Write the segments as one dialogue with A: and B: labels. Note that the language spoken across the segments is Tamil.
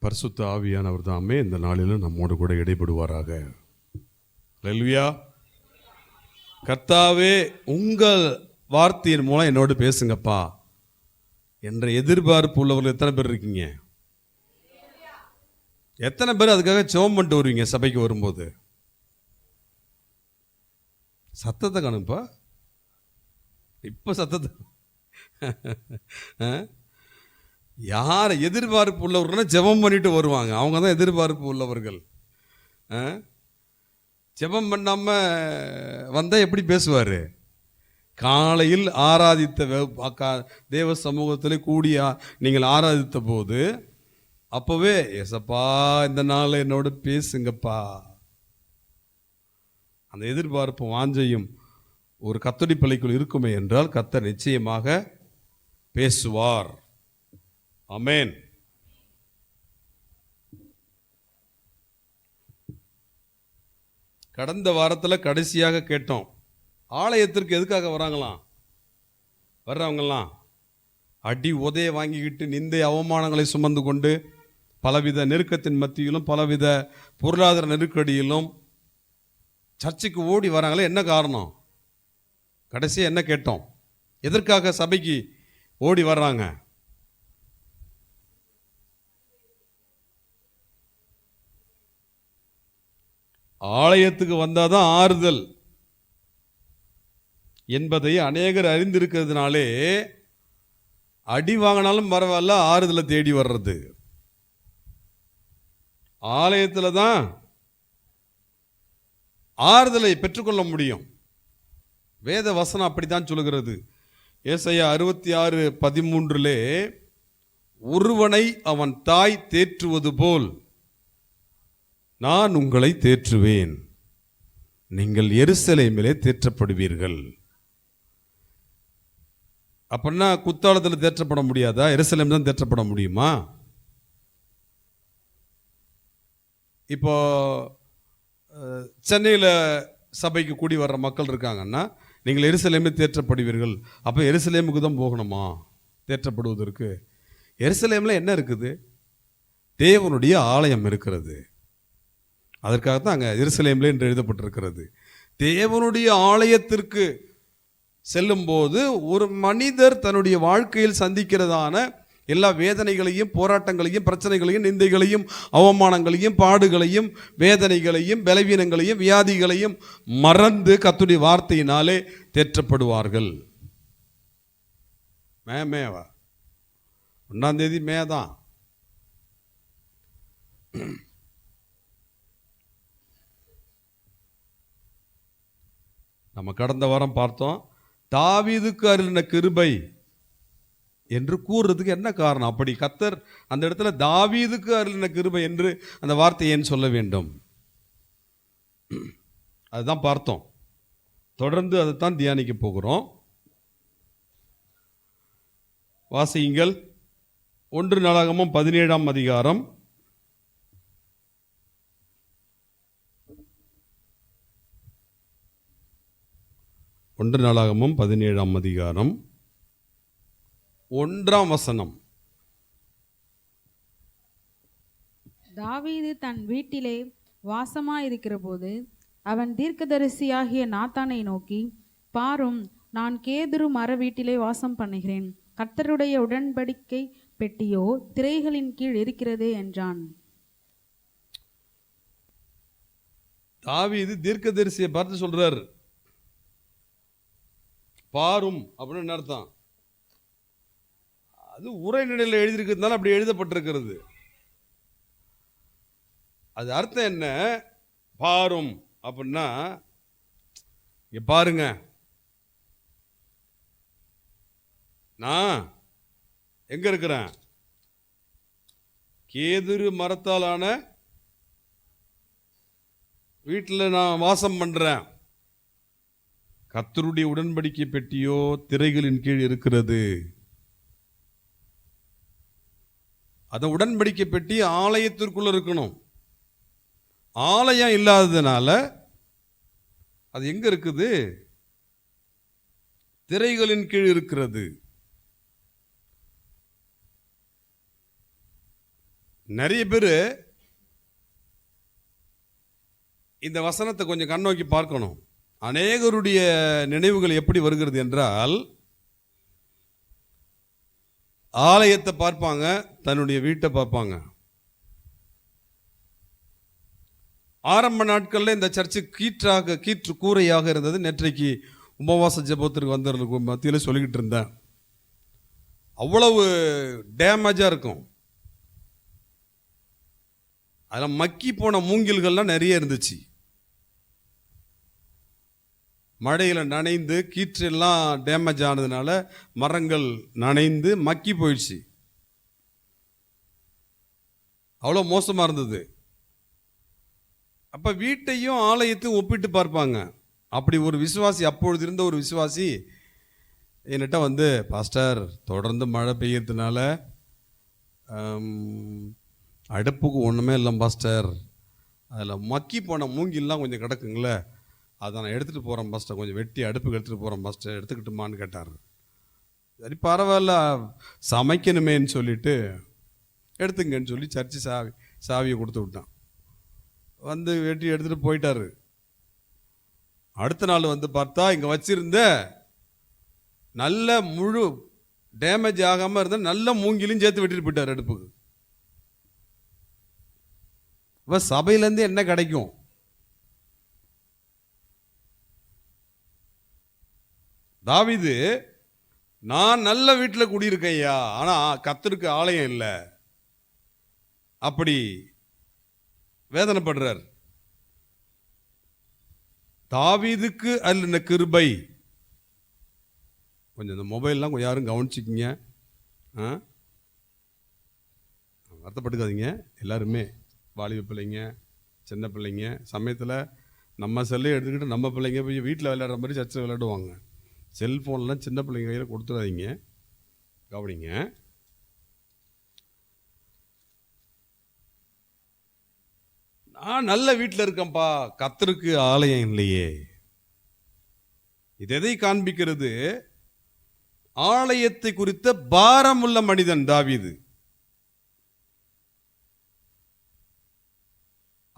A: பரிசுத்த ஆவியானவர் தாமே இந்த நாளிலும் நம்மோடு கூட இடைபடுவாராக. அல்லேலூயா. கர்த்தாவே, உங்கள் வார்த்தையின் மூலம் என்னோடு பேசுங்கப்பா என்ற எதிர்பார்ப்பு உள்ளவர்கள் எத்தனை பேர் இருக்கீங்க? எத்தனை பேர் அதுக்காக ஜெபம் பண்ணிட்டு வருவீங்க சபைக்கு வரும்போது? சத்தத்தை காணுப்பா, இப்ப சத்தத்தை. யார் எதிர்பார்ப்பு உள்ளவர்கள் ஜெபம் பண்ணிட்டு வருவாங்க, அவங்க தான் எதிர்பார்ப்பு உள்ளவர்கள். ஜெபம் பண்ணாம வந்தால் எப்படி பேசுவார்? காலையில் ஆராதித்த தேவ சமூகத்தில் கூடிய நீங்கள் ஆராதித்த போது அப்போவே ஏசப்பா இந்த நாள் என்னோட பேசுங்கப்பா, அந்த எதிர்பார்ப்பு வாஞ்சையும் ஒரு கத்தோலிக்க பள்ளிக்குள் இருக்குமே என்றால் கர்த்தர் நிச்சயமாக பேசுவார். ஆமென். கடந்த வாரத்தில் கடைசியாக கேட்டோம், ஆலயத்திற்கு எதுக்காக வராங்களாம்? வர்றவங்கலாம் அடி உதைய வாங்கிக்கிட்டு நிந்தை அவமானங்களை சுமந்து கொண்டு பலவித நெருக்கத்தின் மத்தியிலும் பலவித பொருளாதார நெருக்கடியிலும் சர்ச்சுக்கு ஓடி வராங்களே, என்ன காரணம்? கடைசியாக என்ன கேட்டோம்? எதற்காக சபைக்கு ஓடி வர்றாங்க? ஆலயத்துக்கு வந்தாதான் ஆறுதல் என்பதை அநேகர் அறிந்திருக்கிறதுனாலே அடி வாங்கினாலும் பரவாயில்ல, ஆறுதலை தேடி வர்றது. ஆலயத்தில் தான் ஆறுதலை பெற்றுக்கொள்ள முடியும். வேத வசனம் அப்படித்தான் சொல்லுகிறது. ஏசாயா 66:13 ஒருவனை அவன் தாய் தேற்றுவது போல் நான் உங்களை தேற்றுவேன், நீங்கள் எருசலேமிலே தேற்றப்படுவீர்கள். அப்படின்னா குத்தாலத்தில் தேற்றப்பட முடியாதா? எருசலேம் தான் தேற்றப்பட முடியுமா? இப்போ சென்னையில் சபைக்கு கூடி வர்ற மக்கள் இருக்காங்கன்னா நீங்கள் எருசலேமில் தேற்றப்படுவீர்கள். அப்போ எருசலேமுக்கு தான் போகணுமா தேற்றப்படுவதற்கு? எருசலேமில் என்ன இருக்குது? தேவனுடைய ஆலயம் இருக்கிறது. அதற்காகத்தான் அங்கே எருசலேமில் என்று எழுதப்பட்டிருக்கிறது. தேவனுடைய ஆலயத்திற்கு செல்லும்போது ஒரு மனிதர் தன்னுடைய வாழ்க்கையில் சந்திக்கிறதான எல்லா வேதனைகளையும் போராட்டங்களையும் பிரச்சனைகளையும் நிந்தைகளையும் அவமானங்களையும் பாடுகளையும் வேதனைகளையும் பலவீனங்களையும் வியாதிகளையும் மறந்து கர்த்தருடைய வார்த்தையினாலே தேற்றப்படுவார்கள். மேவா 1ஆம் தேதி தான். நம்ம கடந்த வாரம் பார்த்தோம், தாவீதுக்கு அருளின கிருபை என்று கூறுறதுக்கு என்ன காரணம்? அப்படி கர்த்தர் அந்த இடத்துல தாவீதுக்கு அருளின கிருபை என்று அந்த வார்த்தையை ஏன் சொல்ல வேண்டும்? அதுதான் பார்த்தோம். தொடர்ந்து அதைத்தான் தியானிக்க போகிறோம். வாசியுங்கள். 1 நாளாகமம் 17ஆம் அதிகாரம் 1 நாளாகமம் 17ஆம் அதிகாரம் 1ஆம் வசனம்.
B: தாவீது தன் வீட்டிலே வாசமாயிருக்கிற போது அவன் தீர்க்கதரிசியாகிய நாத்தானை நோக்கி, பாரும், நான் கேதுரு மர வீட்டிலே வாசம் பண்ணுகிறேன், கர்த்தருடைய உடன்படிக்கை பெட்டியோ திரைகளின் கீழ் இருக்கிறதே என்றான்.
A: தாவீது தீர்க்கதரிசியை பார்த்து சொல்றார், பாரும் அப்படின்னு என்ன அர்த்தம்? அது உரைநடையில் எழுதியிருக்கிறதுனால அப்படி எழுதப்பட்டிருக்கிறது. அது அர்த்தம் என்ன? பாரும் அப்படின்னா இங்க பாருங்க, நான் எங்க இருக்கிறேன்? கேதுரு மரத்தாலான வீட்டில் நான் வாசம் பண்றேன். கர்த்தருடைய உடன்படிக்கை பெட்டியோ திரைகளின் கீழ் இருக்கிறது. அந்த உடன்படிக்கை பெட்டி ஆலயத்திற்குள்ள இருக்கணும். ஆலயம் இல்லாததுனால அது எங்க இருக்குது? திரைகளின் கீழ் இருக்கிறது. நிறைய பேர் இந்த வசனத்தை கொஞ்சம் கண்ணோக்கி பார்க்கணும். அநேகருடைய நினைவுகள் எப்படி வருகிறது என்றால், ஆலயத்தை பார்ப்பாங்க, தன்னுடைய வீட்டை பார்ப்பாங்க. ஆரம்ப நாட்களில் இந்த சர்ச்சு கீற்று கூரையாக இருந்தது. நேற்றைக்கு உபவாச ஜெபத்திற்கு வந்தவர்களுக்கு மத்தியில் சொல்லிக்கிட்டு இருந்தேன். அவ்வளவு டேமேஜாக இருக்கும். அதில் மக்கி போன மூங்கில்கள்லாம் நிறைய இருந்துச்சு. மழையில் நனைந்து கீற்றெல்லாம் டேமேஜ் ஆனதுனால மரங்கள் நனைந்து மக்கி போயிடுச்சு. அவ்வளோ மோசமாக இருந்தது. அப்போ வீட்டையும் ஆலயத்தையும் ஒப்பிட்டு பார்ப்பாங்க. அப்படி ஒரு விசுவாசி, அப்பொழுது இருந்த ஒரு விசுவாசி என்கிட்ட வந்து, பாஸ்டர், தொடர்ந்து மழை பெய்யறதுனால அடுப்புக்கு ஒன்றுமே இல்லை பாஸ்டர், அதில் மக்கி போன மூங்கில்லாம் கொஞ்சம் கிடக்குங்களே, அதை நான் எடுத்துகிட்டு போகிறேன் பாஸ்டர், கொஞ்சம் வெட்டி அடுப்புக்கு எடுத்துகிட்டு போகிறேன் பாஸ்டர், எடுத்துக்கிட்டுமான்னு கேட்டார். சரி பரவாயில்ல, சமைக்கணுமேன்னு சொல்லிட்டு எடுத்துங்கன்னு சொல்லி சர்ச்சு சாவியை கொடுத்து விட்டான். வந்து வெட்டி எடுத்துகிட்டு போயிட்டார். அடுத்த நாள் வந்து பார்த்தா இங்கே வச்சிருந்த நல்ல முழு டேமேஜ் ஆகாமல் இருந்த நல்ல மூங்கிலையும் சேர்த்து வெட்டிட்டு போயிட்டார் அடுப்புக்கு. இப்போ சபையிலேருந்து என்ன கிடைக்கும்? தாவீது, நான் நல்ல வீட்டில் குடியிருக்கேன் ஐயா, ஆனால் கர்த்தருக்கு ஆலயம் இல்லை, அப்படி வேதனைப்படுறார். தாவீதுக்கு அருளின கிருபை. கொஞ்சம் இந்த மொபைல்லாம் கொஞ்சம் யாரும் கவனிச்சிக்கிங்க, வருத்தப்பட்டுக்காதீங்க. எல்லாருமே வாலிப பிள்ளைங்க, சின்ன பிள்ளைங்க, சமயத்தில் நம்ம செல்லை எடுத்துக்கிட்டு நம்ம பிள்ளைங்க போய் வீட்டில் விளையாடுற மாதிரி சர்ச்சில் விளையாடுவாங்க. செல்ஃபோன்லாம் சின்ன பிள்ளைங்க கையில் கொடுத்துடாதீங்க, கவனிங்க. நான் நல்ல வீட்டில் இருக்கேன்ப்பா, கர்த்தருக்கு ஆலயம் இல்லையே. இது எதை காண்பிக்கிறது? ஆலயத்தை குறித்த பாரமுள்ள மனிதன் தாவீது.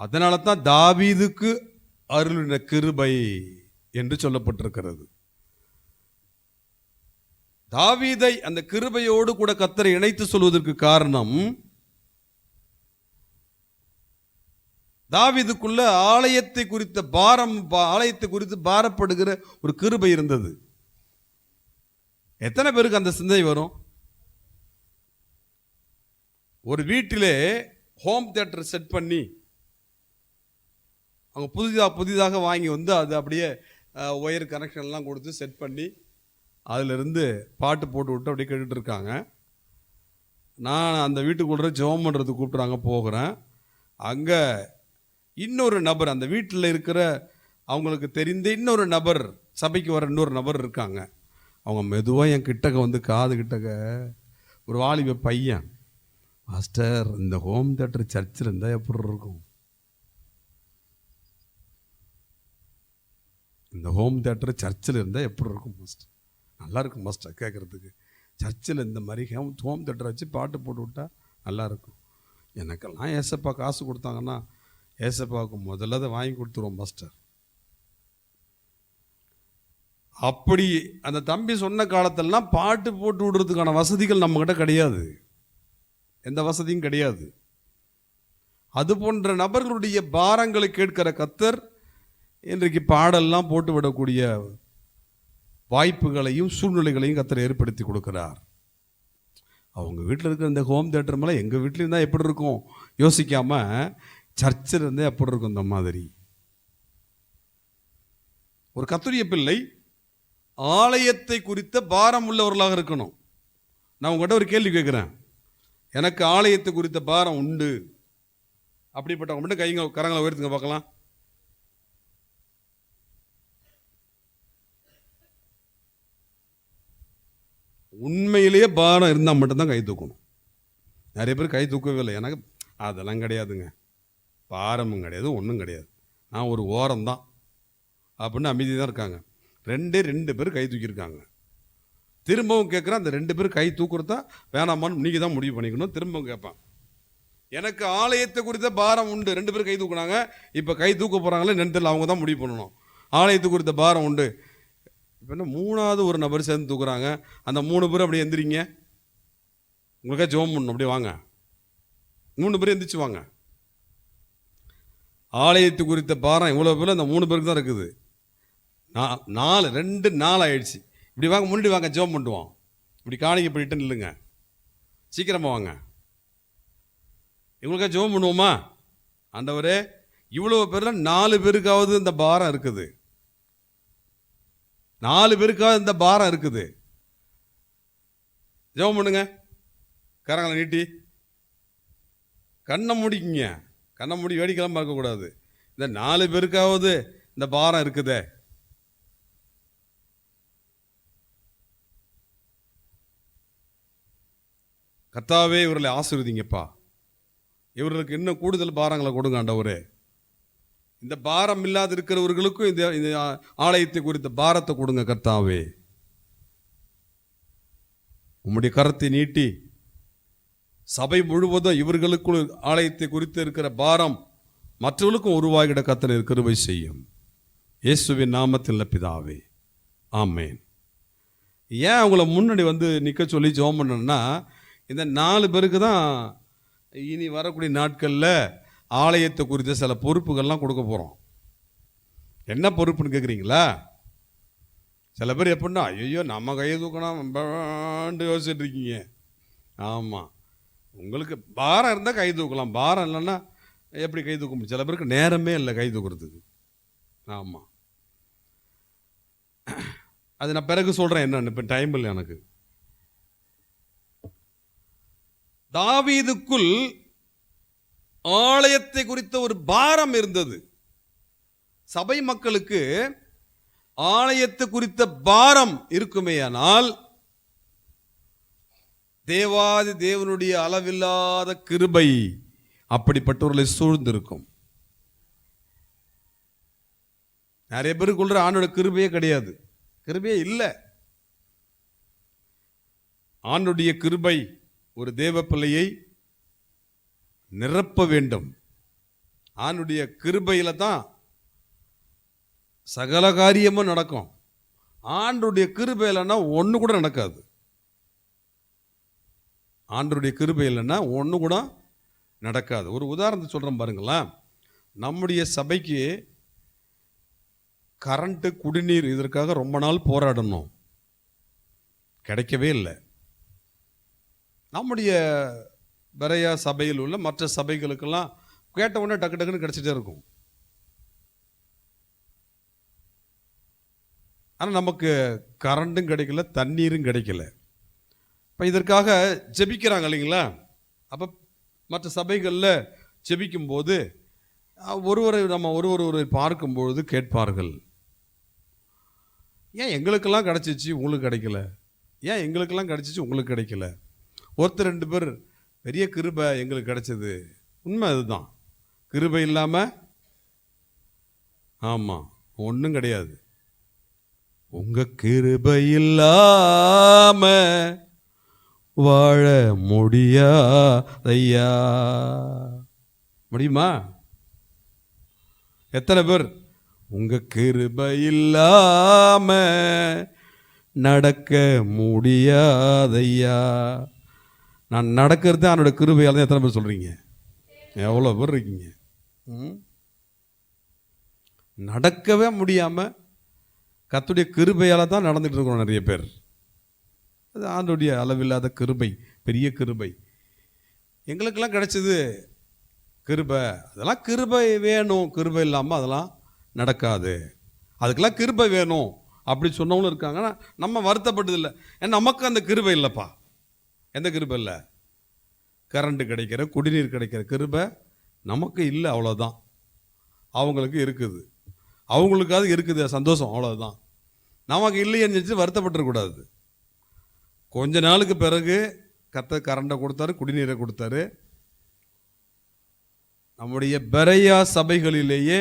A: அதனால தான் தாவீதுக்கு அருளின கிருபை என்று சொல்லப்பட்டிருக்கிறது. தாவீதை அந்த கிருபையோடு கூட கர்த்தரை இணைத்து சொல்வதற்கு காரணம், தாவீதுக்குள்ள ஆலயத்தை குறித்த பாரம், ஆலயத்தை குறித்து பாரப்படுகிற ஒரு கிருபை இருந்தது. எத்தனை பேருக்கு அந்த சிந்தனை வரும்? ஒரு வீட்டிலே ஹோம் தியேட்டர் செட் பண்ணி அவங்க புதிதாக வாங்கி வந்து அது அப்படியே ஒயர் கனெக்ஷன்லாம் கொடுத்து செட் பண்ணி அதிலிருந்து பாட்டு போட்டு விட்டு அப்படியே கேட்டுட்டு இருக்காங்க. நான் அந்த வீட்டுக்குள்ள ஜெபம் பண்ணுறதுக்கு கூப்பிட்றாங்க, போகிறேன். அங்கே இன்னொரு நபர், அந்த வீட்டில் இருக்கிற அவங்களுக்கு தெரிந்த இன்னொரு நபர், சபைக்கு வர இன்னொரு நபர் இருக்காங்க. அவங்க மெதுவாக என் கிட்டக்க வந்து, காது கிட்டக்க, ஒரு வாலிப பையன், மாஸ்டர், இந்த ஹோம் தியேட்டர் சர்ச்சில் இருந்தால் எப்படி இருக்கும்? இந்த ஹோம் தியேட்டர் சர்ச்சில் இருந்தால் எப்படி இருக்கும் மாஸ்டர்? நல்லா இருக்கும் மாஸ்டர் கேட்குறதுக்கு. சர்ச்சில் இந்த மாதிரி ஹோம் தியேட்டர் வச்சு பாட்டு போட்டு விட்டா நல்லாயிருக்கும். எனக்கெல்லாம் ஏசப்பா காசு கொடுத்தாங்கன்னா ஏசப்பாவுக்கு முதல்ல அதை வாங்கி கொடுத்துருவோம் மாஸ்டர். அப்படி அந்த தம்பி சொன்ன காலத்திலலாம் பாட்டு போட்டு விடுறதுக்கான வசதிகள் நம்மக்கிட்ட கிடையாது, எந்த வசதியும் கிடையாது. அது போன்ற நபர்களுடைய பாரங்களை கேட்கிற கர்த்தர் இன்றைக்கு பாடெல்லாம் போட்டு விடக்கூடிய வாய்ப்புகளையும் சூழ்நிலைகளையும் கர்த்தர் ஏற்படுத்தி கொடுக்கிறார். அவங்க வீட்டில் இருக்கிற இந்த ஹோம் தியேட்டர் மேலே எங்கள் வீட்டில் இருந்தால் எப்படி இருக்கும் யோசிக்காம சர்ச்சில் இருந்தால் எப்படி இருக்கும்? இந்த மாதிரி ஒரு கர்த்தருடைய பிள்ளை ஆலயத்தை குறித்த பாரம் உள்ளவர்களாக இருக்கணும். நான் உங்கள்கிட்ட ஒரு கேள்வி கேட்குறேன், எனக்கு ஆலயத்தை குறித்த பாரம் உண்டு அப்படிப்பட்டவங்க மட்டும் கரங்களை உயர்த்துங்க பார்க்கலாம். உண்மையிலேயே பாரம் இருந்தால் மட்டும்தான் கை தூக்கணும். நிறைய பேர் கை தூக்கவே இல்லை. எனக்கு அதெல்லாம் கிடையாதுங்க, பாரமும் கிடையாது, ஒன்றும் கிடையாது, நான் ஒரு ஓரம்தான் அப்படின்னு அமைதி தான் இருக்காங்க. ரெண்டு பேர் கை தூக்கியிருக்காங்க. திரும்பவும் கேட்குறேன், அந்த 2 பேர் கை தூக்குறதா வேணாமான்னு நீங்கள் தான் முடிவு பண்ணிக்கணும். திரும்பவும் கேட்பான், எனக்கு ஆலயத்தை குறித்த பாரம் உண்டு. 2 பேரும் கை தூக்குனாங்க. இப்போ கை தூக்க போகிறாங்களே நினைத்துல அவங்க தான் முடிவு பண்ணணும். ஆலயத்தை குறித்த பாரம் உண்டு. இப்போ என்ன 3வது ஒரு நபர் சேர்ந்து தூக்குறாங்க. அந்த 3 பேர் அப்படியே எந்திரிங்க, உங்களுக்காக ஜெபம் பண்ணணும். அப்படியே வாங்க, 3 பேர் எந்திரிச்சு வாங்க. ஆலயத்து குறித்த பாரம் இவ்வளோ பேர் அந்த 3 பேருக்கு தான் இருக்குது. 2 ஆயிடுச்சு. இப்படி வாங்க, முன்னாடி வாங்க, ஜெபம் பண்ணுவோம். இப்படி காணிக்க பண்ணிட்டு நில்லுங்க, சீக்கிரமாக வாங்க. இவங்களுக்காக ஜெபம் பண்ணுவோமா? ஆண்டவரே, இவ்வளோ பேரில் 4 பேருக்காவது இந்த பாரம் இருக்குது, 4 பேருக்காவது இந்த பாரம் இருக்குது. ஜெபம் பண்ணுங்க, கரங்களை நீட்டி, கண்ணை மூடிக்குங்க. கண்ணை மூடி வேடிக்கைலாம் பார்க்கக்கூடாது. இந்த 4 பேருக்காவது இந்த பாரம் இருக்குதே. கர்த்தாவே, இவர்களை ஆசீர்வதிங்கப்பா. இவர்களுக்கு இன்னும் கூடுதல் பாரங்களை கொடுங்க ஆண்டவரே. இந்த பாரம் இல்லாத இருக்கிறவர்களுக்கும் இந்த ஆலயத்தை குறித்த பாரத்தை கொடுங்க கர்த்தாவே. உம்முடைய கரத்தை நீட்டி சபை முழுவதும் இவர்களுக்குள் ஆலயத்தை குறித்து இருக்கிற பாரம் மற்றவர்களுக்கும் உருவாகிட கர்த்தர் கிருபை செய்யும். இயேசுவின் நாமத்தில் பிதாவே, ஆமென். ஏன் அவங்கள முன்னாடி வந்து நிற்க சொல்லி ஜெபம் பண்ணணும்னா, இந்த 4 பேருக்கு தான் இனி வரக்கூடிய நாட்களில் ஆலயத்தை குறித்த சில பொறுப்புகள்லாம் கொடுக்க போகிறோம். என்ன பொறுப்புன்னு கேட்குறீங்களா? சில பேர் எப்படின்னா, ஐயோ நம்ம கையை தூக்கணும் யோசிச்சுட்டு இருக்கீங்க. ஆமாம், உங்களுக்கு பாரம் இருந்தால் கை தூக்கலாம், பாரம் இல்லைன்னா எப்படி கை தூக்க முடியும்? சில பேருக்கு நேரமே இல்லை கை தூக்குறதுக்கு. ஆமாம், அது நான் பிறகு சொல்கிறேன் என்னன்னு, இப்போ டைம் இல்லை எனக்கு. தாவீதுக்குள் ஆலயத்தை குறித்த ஒரு பாரம் இருந்தது. சபை மக்களுக்கு ஆலயத்தை குறித்த பாரம் இருக்குமேயானால் தேவாதி தேவனுடைய அளவில்லாத கிருபை அப்படிப்பட்டவர்களை சூழ்ந்திருக்கும். நிறைய பேருக்குள்ள ஆண்டோட கிருபையே கிடையாது, கிருபையே இல்லை. ஆண்டுடைய கிருபை ஒரு தேவ பிள்ளையை நிரப்ப வேண்டும். ஆண்டுடைய கிருபையில தான் சகல காரியமும் நடக்கும். ஆண்டுடைய கிருபை இல்லைன்னா ஒன்று கூட நடக்காது. ஆண்டுடைய கிருபை இல்லைன்னா ஒன்று கூட நடக்காது. ஒரு உதாரணத்தை சொல்கிறேன் பாருங்களேன். நம்முடைய சபைக்கு கரண்ட்டு, குடிநீர் இதற்காக ரொம்ப நாள் போராடணும், கிடைக்கவே இல்லை. நம்முடைய பெரையா சபையில் உள்ள மற்ற சபைகளுக்கெல்லாம் கேட்ட உடனே டக்கு டக்குன்னு கிடைச்சிட்டே இருக்கும். ஆனால் நமக்கு கரண்ட்டும் கிடைக்கல, தண்ணீரும் கிடைக்கல. இப்போ இதற்காக ஜெபிக்கிறாங்க இல்லைங்களா? அப்போ மற்ற சபைகளில் ஜெபிக்கும்போது நம்ம ஒருவரை பார்க்கும்பொழுது கேட்பார்கள், ஏன் எங்களுக்கெல்லாம் கிடச்சிச்சு உங்களுக்கு கிடைக்கல, ஏன் எங்களுக்கெல்லாம் கிடச்சிச்சு உங்களுக்கு கிடைக்கல. ஒருத்தர் 2 பேர் பெரிய கிருபை எங்களுக்கு கிடைச்சது. உண்மை அதுதான். கிருபை இல்லாமல் ஆமாம் ஒன்றும் கிடையாது. உங்க கிருபை இல்லாம வாழ முடியாதையா. முடியுமா? எத்தனை பேர் உங்க கிருபை இல்லாம நடக்க முடியாதையா? நான் நடக்கிறது அவனோட கிருபையால் தான். எத்தனை பேர் சொல்றீங்க? எவ்வளோ பேர் இருக்கீங்க? நடக்கவே முடியாம கர்த்தருடைய கிருபையால் தான் நடந்துட்டு இருக்கோம் நிறைய பேர். அது ஆண்டவருடைய அளவில்லாத கிருபை, பெரிய கிருபை. எங்களுக்கெல்லாம் கிடைச்சது கிருபை. அதெல்லாம் கிருபை வேணும், கிருபை இல்லாமல் அதெல்லாம் நடக்காது. அதுக்கெல்லாம் கிருபை வேணும் அப்படி சொன்னவங்களும் இருக்காங்க. ஆனால் நம்ம வருத்தப்பட்டதில்லை. ஏன்னா நமக்கு அந்த கிருபை இல்லைப்பா. எந்த கிருபை இல்லை? கரண்ட்டு கிடைக்கிற, குடிநீர் கிடைக்கிற கிருபை நமக்கு இல்லை, அவ்வளோதான். அவங்களுக்கு இருக்குது, அவங்களுக்காவது இருக்குது சந்தோஷம், அவ்வளோதான். நமக்கு இல்லைன்னு நினச்சி வருத்தப்பட்டுறக்கூடாது. கொஞ்ச நாளுக்கு பிறகு கர்த்தர் கரண்டை கொடுத்தாரு, குடிநீரை கொடுத்தாரு. நம்முடைய பெரையா சபைகளிலேயே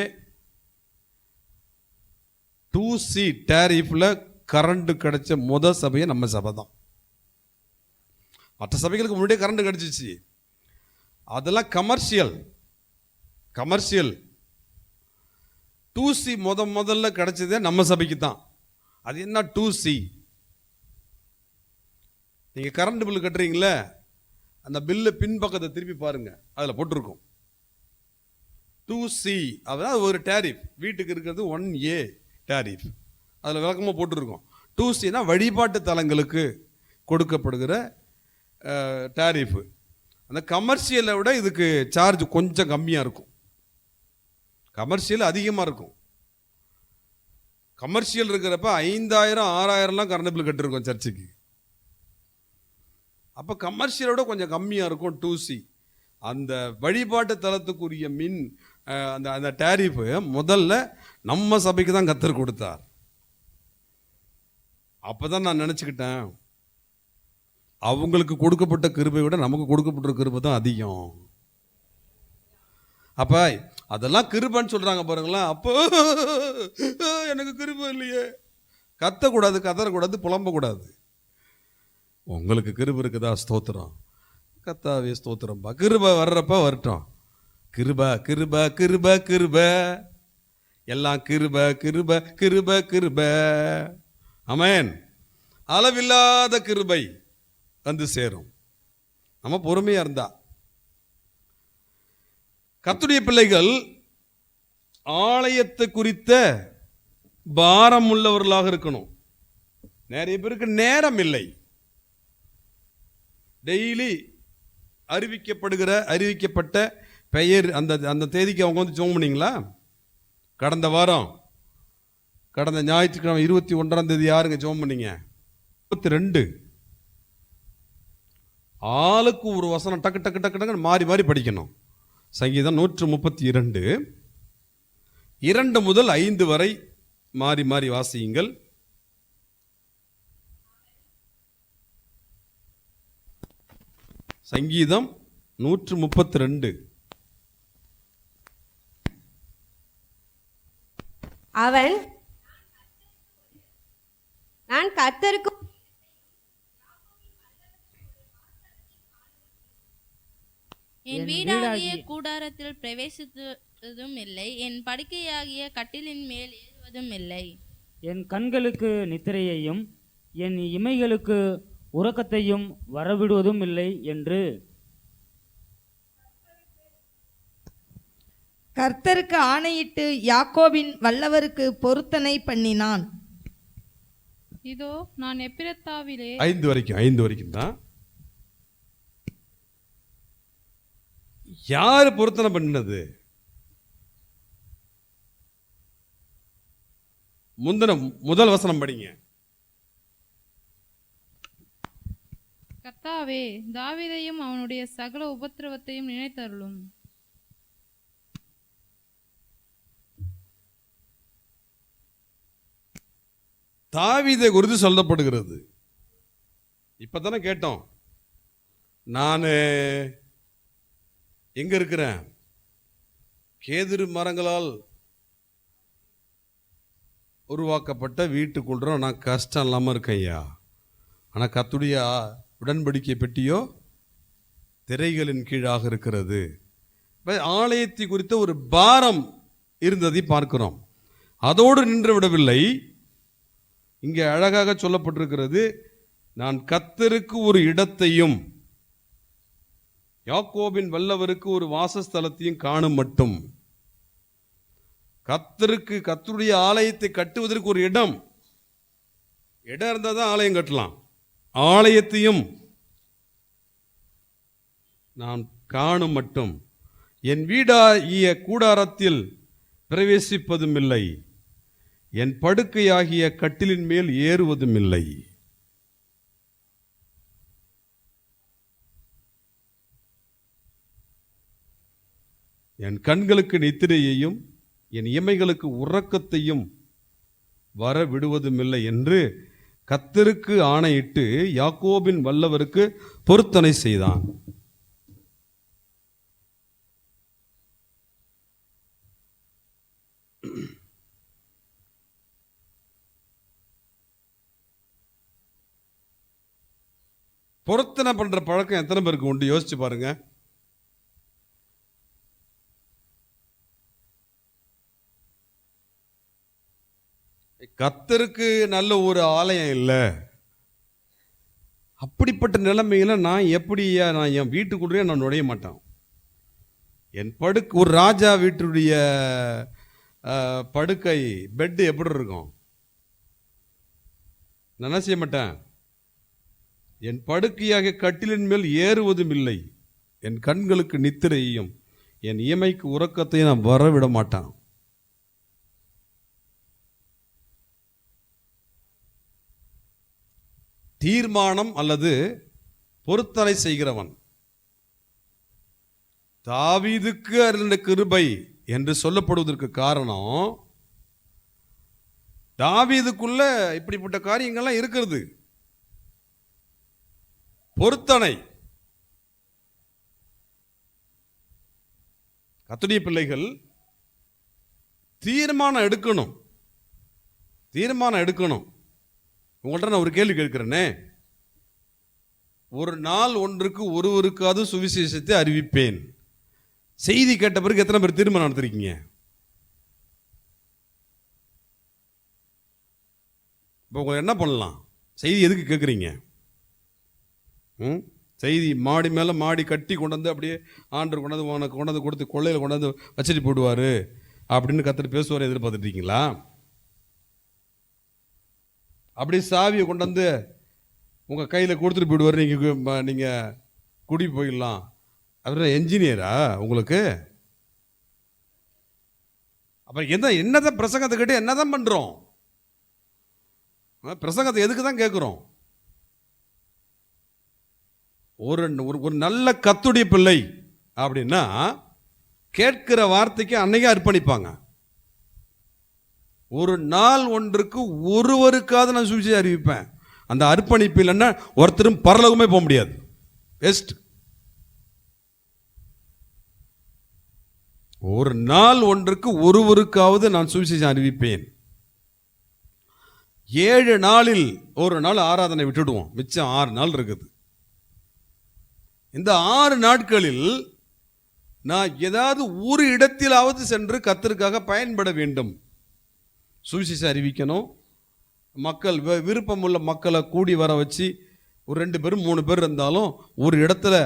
A: 2C டேரிஃபில் கரண்ட் கிடைச்ச முதல் சபையை நம்ம சபை தான். மற்ற சபைகளுக்கு முன்னாடியே கரண்ட் கிடைச்சிச்சு. அதெல்லாம் கமர்ஷியல். 2C முதல்ல கிடைச்சதே நம்ம சபைக்கு தான். அது என்ன 2C? நீங்கள் கரண்ட் பில்லு கட்டுறீங்களே, அந்த பில்லு பின்பக்கத்தை திருப்பி பாருங்க, அதில் போட்டிருக்கும் 2C. அதாவது ஒரு டேரிஃப். வீட்டுக்கு இருக்கிறது 1A டேரிஃப், அதில் விளக்கமாக போட்டிருக்கோம். 2Cனா வழிபாட்டு தலங்களுக்கு கொடுக்கப்படுகிற டேரிஃபு. அந்த கமர்ஷியலை விட இதுக்கு சார்ஜ் கொஞ்சம் கம்மியாக இருக்கும். கமர்ஷியல் அதிகமாக இருக்கும். கமர்ஷியல் இருக்கிறப்ப 5000 6000லாம் கரண்ட் பில் கட்டிருக்கோம் சர்ச்சுக்கு. அப்போ கமர்ஷியலோட கொஞ்சம் கம்மியாக இருக்கும் 2C. அந்த வழிபாட்டு தலத்துக்குரிய அந்த டேரிஃபு முதல்ல நம்ம சபைக்கு தான் கர்த்தர் கொடுத்தார். அப்போ தான் நான் நினச்சிக்கிட்டேன், அவங்களுக்கு கொடுக்கப்பட்ட கிருபை விட நமக்கு கொடுக்கப்பட்ட கிருபை தான் அதிகம். அப்போ அதெல்லாம் கிருபைன்னு சொல்கிறாங்க பாருங்களேன். அப்போ எனக்கு கிருபை இல்லையே, கத்தக்கூடாது, கதறக்கூடாது, புலம்பக்கூடாது. உங்களுக்கு கிருபை இருக்குதா? ஸ்தோத்திரம். கத்தாவே ஸ்தோத்திரம்பா. கிருபை வர்றப்ப வரட்டும். கிருபை கிருபை கிருபை கிருபை, எல்லாம் கிருபை கிருபை கிருபை கிருபை. ஆமென். அளவில்லாத கிருபை வந்து சேரும் நம்ம பொறுமையா இருந்தா. கர்த்தருடைய பிள்ளைகள் ஆலயத்தை குறித்த பாரம் உள்ளவர்களாக இருக்கணும். நிறைய பேருக்கு நேரம் இல்லை. டெய்லி அறிவிக்கப்பட்ட பெயர் அந்த தேதிக்கு அவங்க வந்து ஜெபம் பண்ணீங்களா? கடந்த ஞாயிற்றுக்கிழமை 21ஆம் தேதி யாருங்க ஜெபம் பண்ணீங்க? 22. ஆளுக்கு ஒரு வசனம் டக்கு டக்கு டக்கு டக்குன்னு மாறி மாறி படிக்கணும். சங்கீதம் 132 2 முதல் 5 வரை மாறி மாறி வாசியுங்கள். சங்கீதம் 132.
C: அவன் நான் கர்த்தருக்கு
D: என் வீடாகிய கூடாரத்தில் பிரவேசித்ததும் இல்லை, என் படுக்கையாகிய கட்டிலின் மேல் ஏறுவதும் இல்லை.
E: என் கண்களுக்கு நித்திரையையும் என் இமைகளுக்கு உறக்கத்தையும் வரவிடுவதும் இல்லை என்று
F: கர்த்தருக்கு ஆணையிட்டு யாக்கோபின் வல்லவருக்கு பொருத்தனை பண்ணினான்.
B: இதோ நான் எப்பிரத்தாவிலே
A: 5 வரைக்கும் தான். யாரு பொருத்தனை பண்ணினது? முதல் வசனம் படிங்க.
B: கர்த்தாவே, தாவீதையும் அவனுடைய சகல உபத்திரவத்தையும் நினைத்தருளும்.
A: தாவீதை குறித்து சொல்லப்படுகிறது. இப்பதானே கேட்டோம், நான் எங்க இருக்கிறேன்? கேதுரு மரங்களால் உருவாக்கப்பட்ட வீட்டுக்குள்ள நான் கஷ்டம் இல்லாமல் இருக்கேன் ஐயா. ஆனால் கர்த்தருடைய உடன்படிக்கை பெட்டியோ திரைகளின் கீழாக இருக்கிறது. ஆலயத்தை குறித்த ஒரு பாரம் இருந்ததை பார்க்கிறோம். அதோடு நின்று விடவில்லை. இங்கே அழகாக சொல்லப்பட்டிருக்கிறது, நான் கர்த்தருக்கு ஒரு இடத்தையும் யாக்கோபின் வல்லவருக்கு ஒரு வாசஸ்தலத்தையும் காணும் மட்டும். கர்த்தருடைய ஆலயத்தை கட்டுவதற்கு ஒரு இடம் இருந்தால் தான் ஆலயம் கட்டலாம். ஆலயத்தையும் நான் காணும் மட்டும் என் வீடாகிய கூடாரத்தில் பிரவேசிப்பதும் இல்லை, என் படுக்கையாகிய கட்டிலின் மேல் ஏறுவதும் இல்லை. என் கண்களுக்கு நித்திரையையும் என் இமைகளுக்கு உறக்கத்தையும் வர விடுவதும் இல்லை என்று கர்த்தருக்கு ஆணையிட்டு யாக்கோபின் வல்லவருக்கு பொருத்தனை செய்தான். பொருத்தனை பண்ற பழக்கம் எத்தனை பேருக்கு உண்டு? யோசிச்சு பாருங்க. கர்த்தருக்கு நல்ல ஒரு ஆலயம் இல்லை. அப்படிப்பட்ட நிலைமையில நான் எப்படியா நான் என் வீட்டுக்குள்ளேயே நான் நுழைய மாட்டேன். என் ஒரு ராஜா வீட்டுடைய படுக்கை பெட்டு எப்படி இருக்கும்? நான் என்ன செய்ய மாட்டேன். என் படுக்கையாக கட்டிலின் மேல் ஏறுவதும் இல்லை. என் கண்களுக்கு நித்திரையும் என் இமைக்கு உறக்கத்தையும் நான் வரவிட மாட்டான். தீர்மானம் அல்லது பொருத்தனை செய்கிறவன். தாவீதுக்கு அருளின கிருபை என்று சொல்லப்படுவதற்கு காரணம், தாவீதுக்குள்ள இப்படிப்பட்ட காரியங்கள்லாம் இருக்கிறது. பொருத்தனை. கர்த்தருடைய பிள்ளைகள் தீர்மானம் எடுக்கணும். உங்கள்கிட்ட நான் ஒரு கேள்வி கேட்கிறேனே, ஒரு நாள் ஒன்றுக்கு ஒருவருக்காவது சுவிசேஷத்தை அறிவிப்பேன். செய்தி கேட்ட பிறகு எத்தனை பேர் தீர்மானம் எடுத்திருக்கீங்க? இப்போ உங்களை என்ன பண்ணலாம்? செய்தி எதுக்கு கேட்குறீங்க? செய்தி மாடி மேலே மாடி கட்டி கொண்டாந்து அப்படியே ஆண்டர் கொண்டாந்து கொடுத்து கொள்ளையில் கொண்டாந்து வச்சுட்டு போடுவார் அப்படின்னு கர்த்தர் பேசுவார் எதிர்பார்த்துட்டீங்களா? அப்படி சாவியை கொண்டாந்து உங்கள் கையில் கொடுத்துட்டு போயிடுவார், நீங்கள் குடி போயிடலாம். அவர் என்ஜினியரா உங்களுக்கு? அப்புறம் என்னதான் பிரசங்கத்தை கேட்டு என்னதான் பண்ணுறோம்? பிரசங்கத்தை எதுக்கு தான் கேட்குறோம்? ஒரு நல்ல கர்த்தருடைய பிள்ளை அப்படின்னா கேட்கிற வார்த்தைக்கு அன்னைக்கே அர்ப்பணிப்பாங்க. ஒரு நாள் ஒன்றுக்கு ஒருவருக்காவது நான் சுவிசேஷம் அறிவிப்பேன். அந்த அர்ப்பணிப்பு இல்லைன்னா ஒருத்தரும் பரலோகமே போக முடியாது. பெஸ்ட். ஒரு நாள் ஒன்றுக்கு ஒருவருக்காவது நான் சுவிசேஷம் அறிவிப்பேன். 7 நாளில் ஒரு நாள் ஆராதனை விட்டுடுவோம், மிச்சம் 6 நாள் இருக்குது. இந்த 6 நாட்களில் நான் ஏதாவது ஒரு இடத்திலாவது சென்று கர்த்தருக்காக பயன்பட வேண்டும். சுவிசேஷம் அறிவிக்கணும். மக்கள் விருப்பமுள்ள மக்களை கூடி வர வச்சு ஒரு 2 பேர் 3 பேர் இருந்தாலும் ஒரு இடத்துல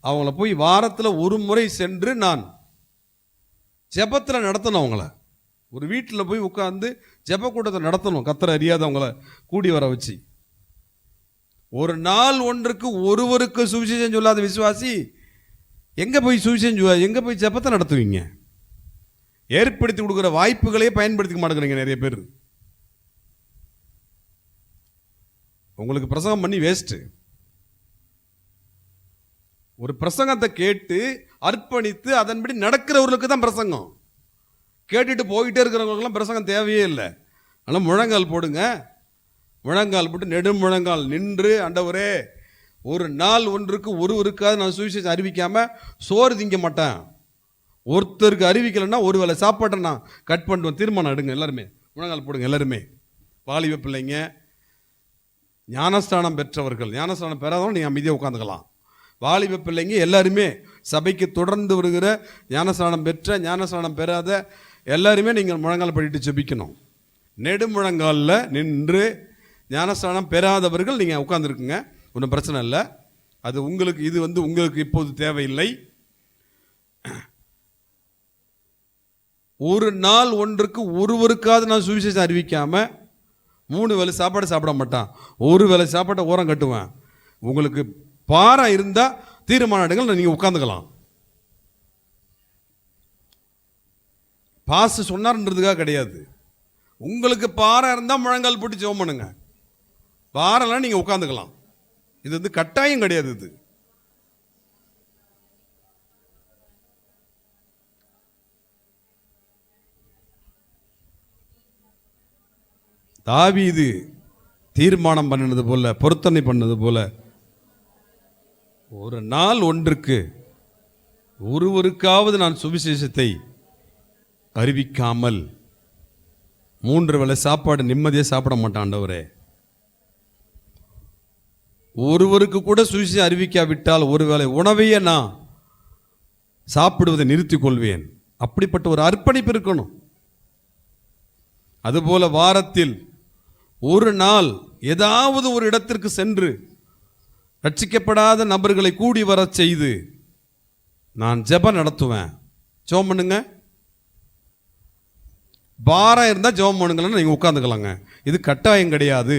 A: அவங்கள போய் வாரத்தில் ஒரு முறை சென்று நான் ஜெபத்தில் நடத்தணும். அவங்கள ஒரு வீட்டில் போய் உட்காந்து ஜெப கூட்டத்தை நடத்தணும். கர்த்தரை அறியாதவங்கள கூடி வர வச்சு. ஒரு நாள் ஒன்றுக்கு ஒருவருக்கு சுவிசேஷம் சொல்லாத விசுவாசி எங்கே போய் எங்கே போய் ஜெபத்தை நடத்துவீங்க? ஏற்படுத்தி கொடுக்குற வாய்ப்புகளையே பயன்படுத்திக்க மாட்டேங்கிறீங்க நிறைய பேர். உங்களுக்கு பிரசங்கம் பண்ணி வேஸ்ட்டு. ஒரு பிரசங்கத்தை கேட்டு அர்ப்பணித்து அதன்படி நடக்கிறவர்களுக்கு தான் பிரசங்கம். கேட்டுட்டு போயிட்டே இருக்கிறவங்களுக்கெல்லாம் பிரசங்கம் தேவையே இல்லை. ஆனால் முழங்கால் போடுங்க. முழங்கால் போட்டு நெடும் முழங்கால் நின்று, ஆண்டவரே ஒரு நாள் ஒன்றுக்கு ஒருவருக்காவது நான் சுவிசேஷம் அறிவிக்காமல் சோறு திங்க மாட்டேன். ஒருத்தருக்கு அறிவிக்கலைன்னா ஒரு வேளை சாப்பாட்டை நான் கட் பண்ணுவேன். தீர்மானம் எடுங்க. எல்லாருமே முழங்கால் போடுங்க. எல்லாருமே வாலிப பிள்ளைங்க, ஞானஸ்தானம் பெற்றவர்கள், ஞானஸ்தானம் பெறாதவங்க நீங்கள் அமைதியாக உட்காந்துக்கலாம். வாலிப பிள்ளைங்க எல்லாருமே சபைக்கு தொடர்ந்து வருகிற ஞானஸ்தானம் பெற்ற ஞானஸ்தானம் பெறாத எல்லாருமே நீங்கள் முழங்கால் படிட்டு ஜெபிக்கணும். நெடுமுழங்காலில் நின்று ஞானஸ்தானம் பெறாதவர்கள் நீங்கள் உட்காந்துருக்குங்க, ஒன்றும் பிரச்சனை இல்லை. அது உங்களுக்கு இது உங்களுக்கு இப்போது தேவையில்லை. ஒரு நாள் ஒன்றுக்கு ஒருவருக்காவது நான் சுவிசேஷம் அறிவிக்காமல் 3 வேளை சாப்பாடு சாப்பிட மாட்டான். ஒரு வேளை சாப்பாட்டை ஓரம் கட்டுவேன். உங்களுக்கு பாரம் இருந்தால் தீர்மானம் எடுங்கள், நீங்கள் உட்காந்துக்கலாம். பாசு சொன்னார்ன்றதுக்காக கிடையாது. உங்களுக்கு பாரம் இருந்தால் முழங்கால் போட்டு ஜெபம் பண்ணுங்க. பாரம்லாம் நீங்கள் உட்காந்துக்கலாம். இது கட்டாயம் கிடையாது. இது தாவீது தீர்மானம் பண்ணினது போல, பொருத்தனை பண்ணது போல, ஒரு நாள் ஒன்றுக்கு ஒருவருக்காவது நான் சுவிசேஷத்தை அறிவிக்காமல் 3 வேளை சாப்பாடு நிம்மதியாக சாப்பிட மாட்டான். ஆண்டவரே, ஒருவருக்கு கூட சுவிசேஷம் அறிவிக்காவிட்டால் ஒருவேளை உணவையே நான் சாப்பிடுவதை நிறுத்திக் கொள்வேன். அப்படிப்பட்ட ஒரு அர்ப்பணிப்பு இருக்கணும். அதுபோல வாரத்தில் ஒரு நாள் ஏதாவது ஒரு இடத்திற்கு சென்று ரட்சிக்கப்படாத நபர்களை கூடி வரச் செய்து நான் ஜெபம் நடத்துவேன். ஜெபம் பண்ணுங்க. பாரம் இருந்தால் ஜெபம் பண்ணுங்களேன்னு நீங்கள் உட்காந்துக்கலாங்க. இது கட்டாயம் கிடையாது.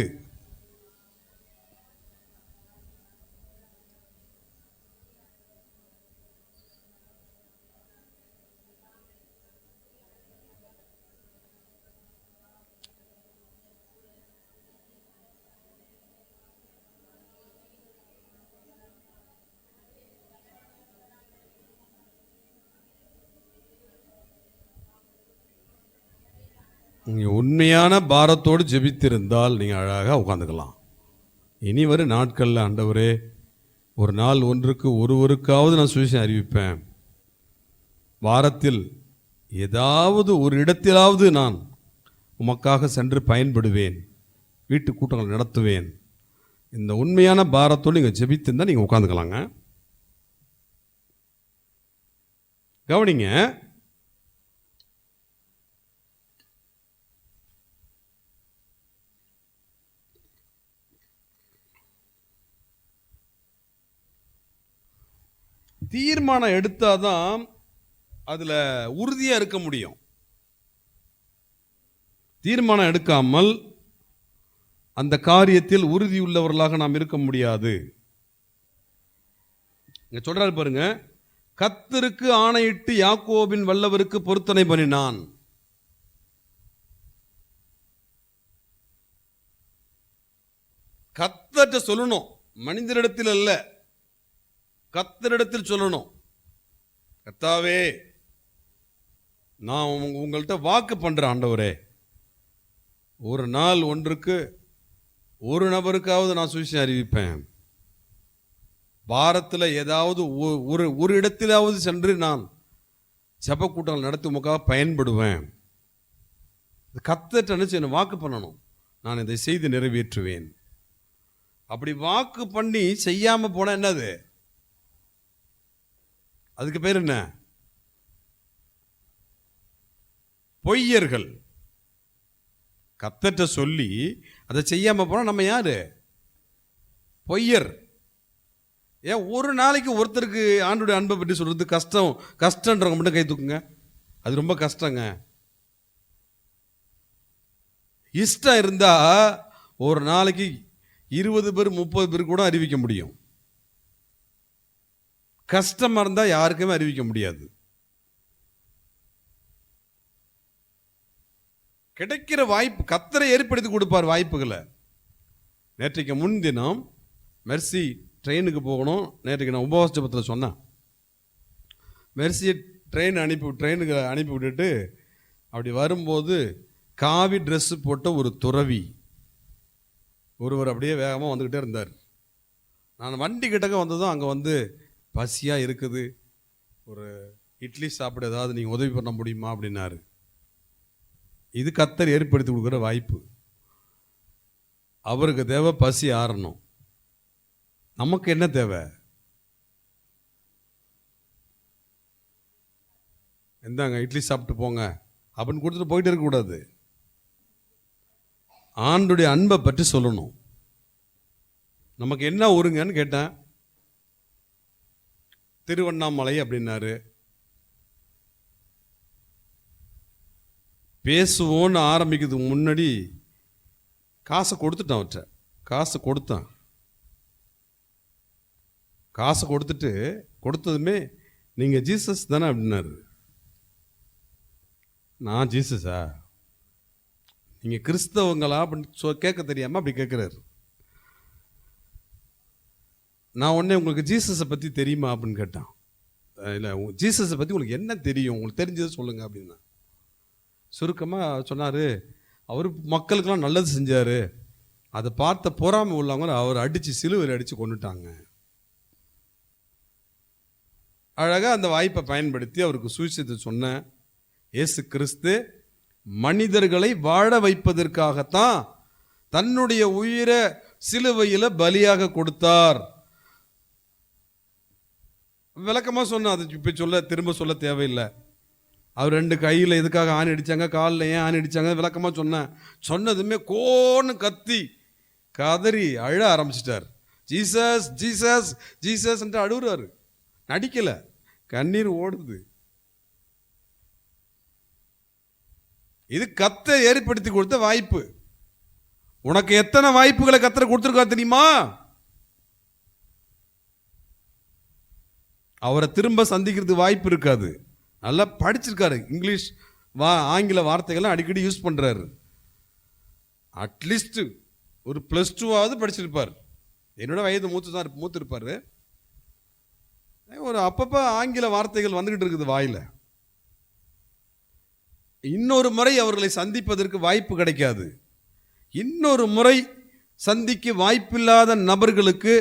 A: நீங்கள் உண்மையான பாரத்தோடு ஜெபித்திருந்தால் நீங்கள் அழகாக உட்காந்துக்கலாம். இனி வரும் நாட்களில் ஆண்டவரே, ஒரு நாள் ஒன்றுக்கு ஒருவருக்காவது நான் சுவிசேஷம் அறிவிப்பேன். வாரத்தில் ஏதாவது ஒரு இடத்திலாவது நான் உமக்காக சென்று பயன்படுவேன், வீட்டு கூட்டங்கள் நடத்துவேன். இந்த உண்மையான பாரத்தோடு நீங்கள் ஜெபித்திருந்தால் நீங்கள் உட்காந்துக்கலாங்க. கவனிங்க, தீர்மானம் எடுத்தாதான் அதுல உறுதியா இருக்க முடியும். தீர்மானம் எடுக்காமல் அந்த காரியத்தில் உறுதியுள்ளவர்களாக நாம் இருக்க முடியாது. இங்க சொல்றாரு பாருங்க, கர்த்தருக்கு ஆணையிட்டு யாக்கோபின் வல்லவருக்கு பொருத்தனை பண்ணினான். கர்த்தர்ட்ட சொல்லணும், மனிதரிடத்தில் அல்ல, கர்த்தரிடத்தில் சொல்லணும். கர்த்தாவே, நான் உங்கள்கிட்ட வாக்கு பண்றேன் ஆண்டவரே, ஒரு நாள் ஒன்றுக்கு ஒரு நபருக்காவது நான் சுவிசேஷம் அறிவிப்பேன். வாரத்தில் ஏதாவது ஒரு இடத்திலாவது சென்று நான் ஜெப கூட்டங்கள் நடத்தி உமக்காக பயன்படுவேன். கர்த்தர்ட்ட நினைச்சு வாக்கு பண்ணணும், நான் இதை செய்து நிறைவேற்றுவேன். அப்படி வாக்கு பண்ணி செய்யாம போனா என்னது? அதுக்கு பேர் என்ன? பொய்யர்கள். கர்த்தர்ட்ட சொல்லி அதை செய்யாம போனா நம்ம யாரு? பொய்யர். ஏன் ஒரு நாளைக்கு ஒருத்தருக்கு ஆண்டோடைய அன்பை பற்றி சொல்றது கஷ்டன்றவங்க மட்டும் கை தூக்குங்க. அது ரொம்ப கஷ்டங்க. இஷ்டம் இருந்தா ஒரு நாளைக்கு 20 பேர் 30 பேர் கூட அறிவிக்க முடியும். கஷ்டமா இருந்தா யாருக்குமே அறிவிக்க முடியாது. கிடைக்கிற வாய்ப்பு கர்த்தரை ஏற்படுத்தி கொடுப்பார் வாய்ப்புகளை. நேற்றைக்கு முன்தினம் மெர்சி ட்ரெயினுக்கு போகணும். நேற்றுக்கு நான் உபவாச ஜெபத்தில் சொன்னேன். மெர்சியை ட்ரெயினுக்கு அனுப்பி விட்டுட்டு அப்படி வரும்போது காவி ட்ரெஸ்ஸு போட்ட ஒரு துறவி ஒருவர் அப்படியே வேகமாக வந்துக்கிட்டே இருந்தார். நான் வண்டி கிட்டக்க வந்ததும் அங்கே வந்து பசியாக இருக்குது, ஒரு இட்லி சாப்பிட ஏதாவது நீங்கள் உதவி பண்ண முடியுமா அப்படின்னாரு. இது கர்த்தர் ஏற்படுத்தி கொடுக்குற வாய்ப்பு. அவருக்கு தேவை பசி ஆறணும். நமக்கு என்ன தேவை? எந்தாங்க இட்லி சாப்பிட்டு போங்க அப்படின்னு கொடுத்துட்டு போயிட்டு இருக்கக்கூடாது. ஆண்டுடைய அன்பை பற்றி சொல்லணும். நமக்கு என்ன ஊருங்கன்னு கேட்டேன். திருவண்ணாமலை அப்படின்னாரு. பேசுவோன்னு ஆரம்பிக்கிறதுக்கு முன்னாடி காசை கொடுத்துட்டான். அவற்றை காசை கொடுத்துட்டு கொடுத்ததுமே நீங்கள் ஜீசஸ் தானே அப்படின்னாரு. நான் ஜீசஸா? நீங்கள் கிறிஸ்தவங்களா அப்படின்னு கேட்க தெரியாமல் அப்படி கேட்குறாரு. நான் உடனே உங்களுக்கு ஜீசஸை பற்றி தெரியுமா அப்படின்னு கேட்டான். இல்லை, ஜீசஸை பற்றி உங்களுக்கு என்ன தெரியும், உங்களுக்கு தெரிஞ்சதை சொல்லுங்கள் அப்படின்னா. சுருக்கமாக சொன்னார், அவர் மக்களுக்கெல்லாம் நல்லது செஞ்சார், அதை பார்த்த பொறாமை உள்ளவங்க அவர் அடித்து சிலுவையில் அடித்து கொண்டுட்டாங்க. அழகாக அந்த வாய்ப்பை பயன்படுத்தி அவருக்கு சுவிசேஷத்தை சொன்ன இயேசு கிறிஸ்து மனிதர்களை வாழ வைப்பதற்காகத்தான் தன்னுடைய உயிரை சிலுவையில் பலியாக கொடுத்தார். விளக்கமாக சொன்ன, அது இப்போ திரும்ப சொல்ல தேவையில்லை. அவர் 2 கையில் எதுக்காக ஆணி அடித்தாங்க, காலில் ஏன் ஆணி அடித்தாங்க விளக்கமாக சொன்னேன். சொன்னதுமே கோன்னு கத்தி கதறி அழ ஆரம்பிச்சிட்டார். ஜீசஸ் ஜீசஸ் ஜீசஸ் என்று அழுகுறாரு. நடிக்கலை, கண்ணீர் ஓடுது. இது கர்த்தர் ஏற்படுத்தி கொடுத்த வாய்ப்பு. உனக்கு எத்தனை வாய்ப்புகளை கர்த்தர் கொடுத்துருக்கா தெரியுமா? அவரை திரும்ப சந்திக்கிறதுக்கு வாய்ப்பு இருக்காது. நல்லா படிச்சிருக்காரு, இங்கிலீஷ் ஆங்கில வார்த்தைகள்லாம் அடிக்கடி யூஸ் பண்ணுறாரு. அட்லீஸ்ட் ஒரு +2 படிச்சிருப்பார். என்னோட வயது மூத்திருப்பார். ஒரு அப்பப்போ ஆங்கில வார்த்தைகள் வந்துக்கிட்டு இருக்குது வாயில். இன்னொரு முறை அவர்களை சந்திப்பதற்கு வாய்ப்பு கிடைக்காது. இன்னொரு முறை சந்திக்க வாய்ப்பில்லாத நபர்களுக்கு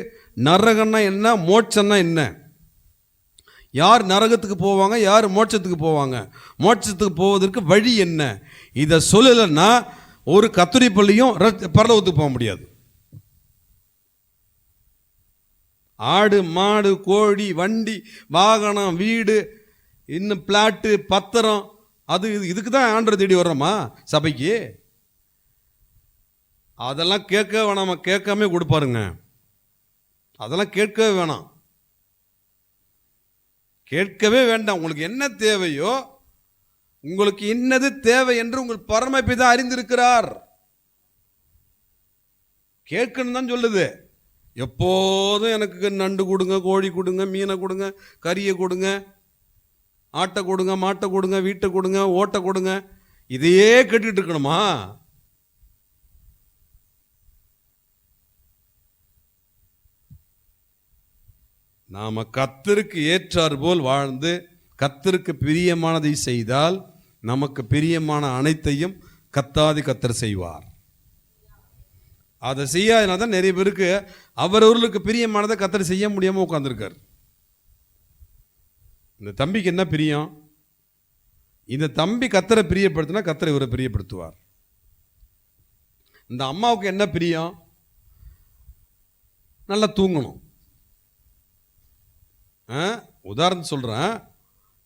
A: நரகம்னா என்ன, மோட்சம்னா என்ன, யார் நரகத்துக்கு போவாங்க, யார் மோட்சத்துக்கு போவாங்க, மோட்சத்துக்கு போவதற்கு வழி என்ன, இதை சொல்லலைன்னா ஒரு கத்தோலிக்க பள்ளியும் பரலோகத்துக்கு போக முடியாது. ஆடு மாடு கோழி வண்டி வாகனம் வீடு இன்னும் பிளாட்டு பத்திரம் அது இதுக்கு தான் ஆண்டரை தேடி வர்றோமா சபைக்கு? அதெல்லாம் கேட்க வேணாமா, கேட்காம கொடுப்பாருங்க. அதெல்லாம் கேட்கவே வேணாம், கேட்கவே வேண்டாம். உங்களுக்கு என்ன தேவையோ, உங்களுக்கு என்னது தேவை என்று உங்கள் பரமபிதா அறிந்திருக்கிறார். கேட்கணும் தான் சொல்லுது. எப்போதும் எனக்கு நண்டு கொடுங்க, கோழி கொடுங்க, மீனை கொடுங்க, கறியை கொடுங்க, ஆட்டை கொடுங்க, மாட்டை கொடுங்க, வீட்டை கொடுங்க, ஓட்டை கொடுங்க, இதையே கேட்டுட்டு இருக்கணுமா? நாம கர்த்தருக்கு ஏற்றார் போல் வாழ்ந்து கர்த்தருக்கு பிரியமானதை செய்தால் நமக்கு பிரியமான அனைத்தையும் கர்த்தர் செய்வார். அதை செய்யாதனால தான் நிறைய பேருக்கு அவரவர்களுக்கு பிரியமானதை கர்த்தர் செய்ய முடியாமல் உட்காந்துருக்கார். இந்த தம்பிக்கு என்ன பிரியம்? இந்த தம்பி கர்த்தரை பிரியப்படுத்தினா கர்த்தர் இவரை பிரியப்படுத்துவார். இந்த அம்மாவுக்கு என்ன பிரியம்? நல்லா தூங்கணும். உதாரணம் சொல்கிறேன்,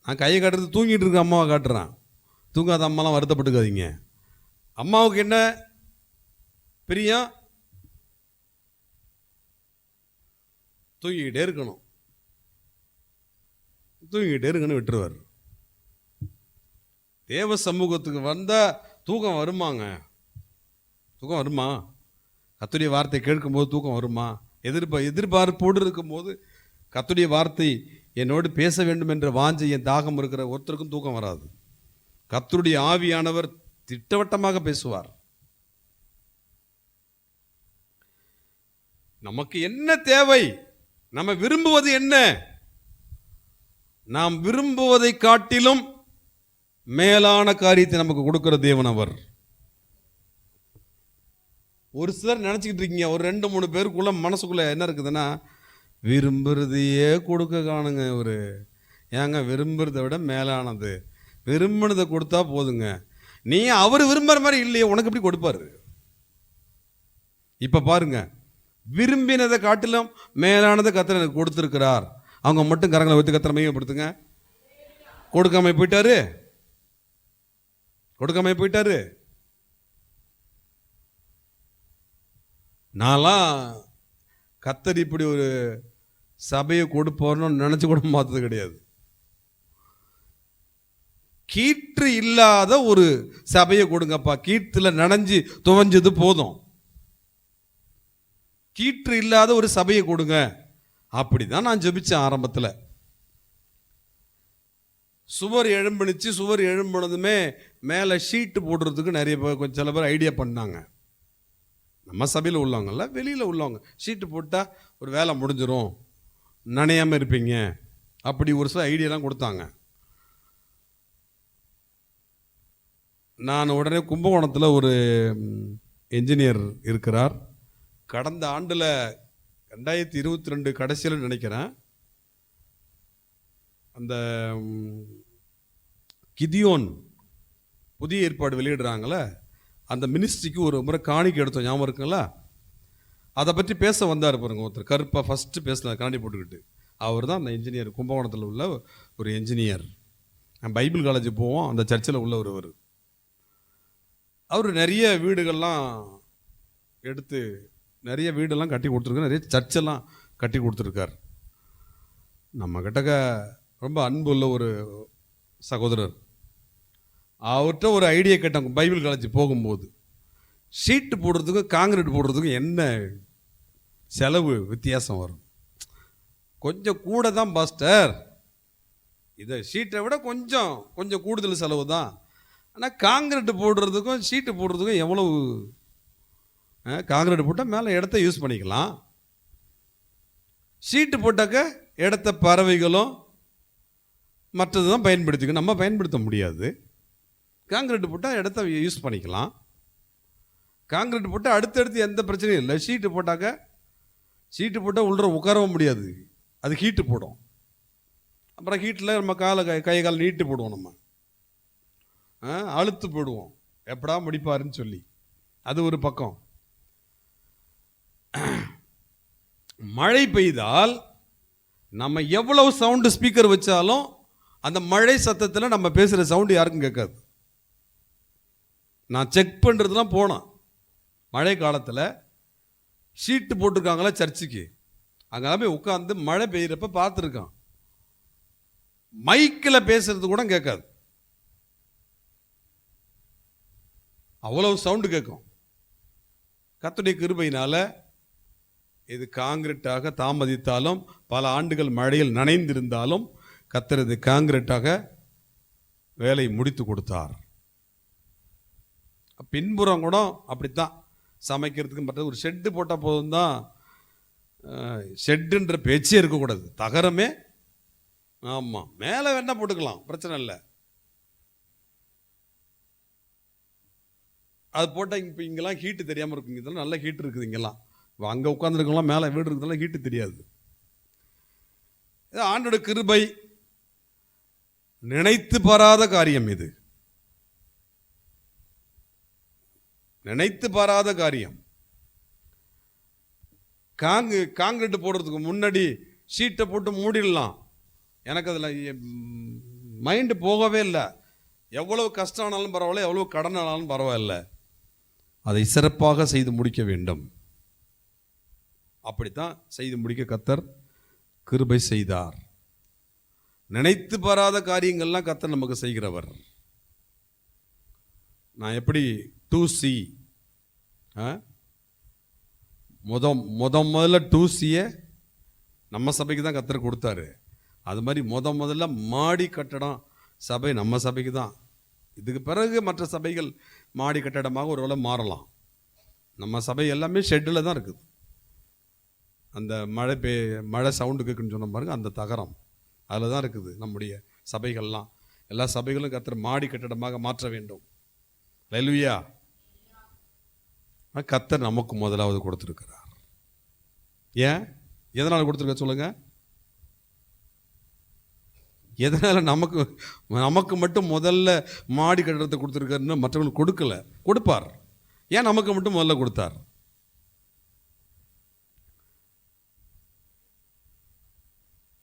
A: நான் கையை காட்டுறது தூங்கிட்டு இருக்க அம்மாவை காட்டுறேன். தூங்காத அம்மாலாம் வருத்தப்பட்டுக்காதீங்க. அம்மாவுக்கு என்ன பிரியம்? தூங்கிக்கிட்டே இருக்கணும், தூங்கிக்கிட்டே இருக்கணும் விட்டுருவார். தேவ சமூகத்துக்கு வந்தால் தூக்கம் வருமாங்க? தூக்கம் வருமா? கர்த்தருடைய வார்த்தை கேட்கும்போது தூக்கம் வருமா? எதிர்பார்ப்போடு இருக்கும்போது கர்த்தருடைய வார்த்தை என்னோடு பேச வேண்டும் என்ற வாஞ்சை என் தாகம் இருக்கிற ஒருத்தருக்கும் தூக்கம் வராது. கர்த்தருடைய ஆவியானவர் திட்டவட்டமாக பேசுவார். நமக்கு என்ன தேவை, நம்ம விரும்புவது என்ன? நாம் விரும்புவதை காட்டிலும் மேலான காரியத்தை நமக்கு கொடுக்கிற தேவன் அவர். ஒரு சிலர் நினச்சிக்கிட்டு இருக்கீங்க, ஒரு 2-3 பேருக்குள்ள மனசுக்குள்ள என்ன இருக்குதுன்னா, விரும்புறதையே கொடுக்க காணுங்க இவர். ஏங்க விரும்புறதை விட மேலானது, விரும்பினதை கொடுத்தா போதுங்க. நீ அவர் விரும்புகிற மாதிரி இல்லையே, உனக்கு எப்படி கொடுப்பாரு? இப்போ பாருங்க, விரும்பினதை காட்டிலும் மேலானதை கர்த்தர் எனக்கு கொடுத்துருக்கிறார். அவங்க மட்டும் கரங்களை வைத்து கர்த்தரை மையப்படுத்துங்க. கொடுக்காம போயிட்டாரு, கொடுக்காம போயிட்டாரு. நான்லாம் கர்த்தர் இப்படி ஒரு சபையை கொடுப்போன்னு நினச்சி கூட பார்த்தது கிடையாது. கீற்று இல்லாத ஒரு சபையை கொடுங்கப்பா, கீற்றுல நனைஞ்சு துவஞ்சது போதும், கீற்று இல்லாத ஒரு சபையை கொடுங்க. அப்படிதான் நான் ஜெபிச்சேன் ஆரம்பத்தில். சுவர் எழும்பினுச்சு. சுவர் எழும்பினதுமே மேலே ஷீட்டு போடுறதுக்கு நிறைய பேர் கொஞ்சம் சில பேர் ஐடியா பண்ணாங்க. நம்ம சபையில் உள்ளவங்கள்ல வெளியில் உள்ளவங்க ஷீட்டு போட்டால் ஒரு வேலை முடிஞ்சிடும், நனையாமல் இருப்பீங்க, அப்படி ஒரு சில ஐடியாலாம் கொடுத்தாங்க. நான் உடனே கும்பகோணத்தில் ஒரு என்ஜினியர் இருக்கிறார். கடந்த ஆண்டில் 2022 கடைசியில் நினைக்கிறேன், அந்த கிதியோன் புதிய ஏற்பாடு வெளியிடுறாங்களே, அந்த மினிஸ்ட்ரிக்கு ஒரு முறை காணிக்கை எடுத்தோம், ஞாபகம் இருக்குங்களா? அதை பற்றி பேச வந்தார் பாருங்க ஒருத்தர், கருப்பாக ஃபஸ்ட்டு பேசினார் காணி போட்டுக்கிட்டு. அவர் தான் அந்த இன்ஜினியர், கும்பகோணத்தில் உள்ள ஒரு என்ஜினியர். நான் பைபிள் காலேஜ் போவோம், அந்த சர்ச்சில் உள்ள ஒருவர். அவர் நிறைய வீடுகள்லாம் எடுத்து நிறைய வீடெல்லாம் கட்டி கொடுத்துருக்காரு, நிறைய சர்ச்செல்லாம் கட்டி கொடுத்துருக்கார். நம்ம கிட்டக்க ரொம்ப அன்பு உள்ள ஒரு சகோதரர். அவர்கிட்ட ஒரு ஐடியா கேட்டாங்க பைபிள் காலேஜ் போகும்போது, ஷீட்டு போடுறதுக்கும் காங்கிரீட் போடுறதுக்கும் என்ன செலவு வித்தியாசம் வரும்? கொஞ்சம் கூட தான் பாஸ்டர், இதை ஷீட்டை விட கொஞ்சம் கூடுதல் செலவு தான். ஆனால் காங்கிரீட் போடுறதுக்கும் ஷீட்டு போடுறதுக்கும் எவ்வளவு? காங்கிரீட் போட்டால் மேலே இடத்த யூஸ் பண்ணிக்கலாம், ஷீட்டு போட்டாக்க இடத்த பறவைகளும் மற்றது தான் பயன்படுத்திக்கணும், நம்ம பயன்படுத்த முடியாது. காங்கிரீட் போட்டால் இடத்த யூஸ் பண்ணிக்கலாம். காங்கிரீட் போட்டால் அடுத்தடுத்து எந்த பிரச்சனையும் இல்லை. ஷீட்டு போட்டால் உள்ள உட்காரவும் முடியாது, அது ஹீட்டு போடும். அப்புறம் ஹீட்டில் நம்ம கை கால் நீட்டு போடுவோம், நம்ம அழுத்து போடுவோம், எப்படா முடிப்பாருன்னு சொல்லி. அது ஒரு பக்கம். மழை பெய்தால் நம்ம எவ்வளவு சவுண்டு ஸ்பீக்கர் வச்சாலும் அந்த மழை சத்தத்தில் நம்ம பேசுகிற சவுண்டு யாருக்கும் கேட்காது. நான் செக் பண்ணுறதுலாம் போனேன் மழை காலத்தில். ஷீட்டு போட்டிருக்காங்களா சர்ச்சுக்கு, அங்கே போய் உட்காந்து மழை பெய்கிறப்ப பார்த்துருக்கான், மைக்கில் பேசுறது கூட கேட்காது, அவ்வளவு சவுண்டு கேட்கும். கர்த்தருடைய கிருபையினால இது காங்கிரீட்டாக தாமதித்தாலும், பல ஆண்டுகள் மழையில் நனைந்திருந்தாலும் கர்த்தர் இது காங்கிரீட்டாக வேலை முடித்து கொடுத்தார். பின்புறம் கூட அப்படித்தான் சமைக்கிறதுக்கு மற்ற ஒரு ஷெட்டு போட்டால் போதும் தான். ஷெட்டுன்ற பேச்சே இருக்கக்கூடாது, தகரமே. ஆமாம், மேலே வேணா போட்டுக்கலாம், பிரச்சனை இல்லை. அது போட்டால் இப்போ இங்கெல்லாம் ஹீட்டு தெரியாமல் இருக்குங்க, இதெல்லாம் நல்ல ஹீட்டு இருக்குது இங்கெல்லாம். அங்கே உட்காந்துருக்கலாம், மேலே வீடு இருக்குதுலாம் ஹீட்டு தெரியாது. இது ஆண்டோட கிருபை, நினைத்து பாராத காரியம். இது நினைத்து பாராத காரியம். காங்கிரீட் போடுறதுக்கு முன்னாடி ஷீட்டை போட்டு மூடிடலாம். எனக்கு அதில் மைண்டு போகவே இல்லை. எவ்வளவு கஷ்டம் ஆனாலும் பரவாயில்ல, எவ்வளவு கடன் ஆனாலும் பரவாயில்ல, அதை சிறப்பாக செய்து முடிக்க வேண்டும். அப்படித்தான் செய்து முடிக்க கர்த்தர் கிருபை செய்தார். நினைத்து பாராத காரியங்கள்லாம் கர்த்தர் நமக்கு செய்கிறவர். நான் எப்படி 2C முதல்ல 2Cயை நம்ம சபைக்கு தான் கர்த்தர் கொடுத்தாரு. அது மாதிரி முதல்ல மாடி கட்டடம் சபை நம்ம சபைக்கு தான். இதுக்கு பிறகு மற்ற சபைகள் மாடி கட்டடமாக ஒரு வேளை மாறலாம். நம்ம சபை எல்லாமே ஷெட்டில் தான் இருக்குது. அந்த மழை சவுண்டு கேட்குன்னு சொன்ன பாருங்க, அந்த தகரம் அதில் தான் இருக்குது நம்முடைய சபைகள்லாம். எல்லா சபைகளும் கர்த்தர் மாடி கட்டடமாக மாற்ற வேண்டும். அல்லேலூயா. கர்த்தர் நமக்கு முதலாவது கொடுத்துருக்கிறார். ஏன், எதனால் கொடுத்துருக்க சொல்லுங்க? எதனால் நமக்கு மட்டும் முதல்ல மாடி கட்டடத்தை கொடுத்துருக்காருன்னு மற்றவங்களுக்கு கொடுக்கல? கொடுப்பார். ஏன் நமக்கு மட்டும் முதல்ல கொடுத்தார்?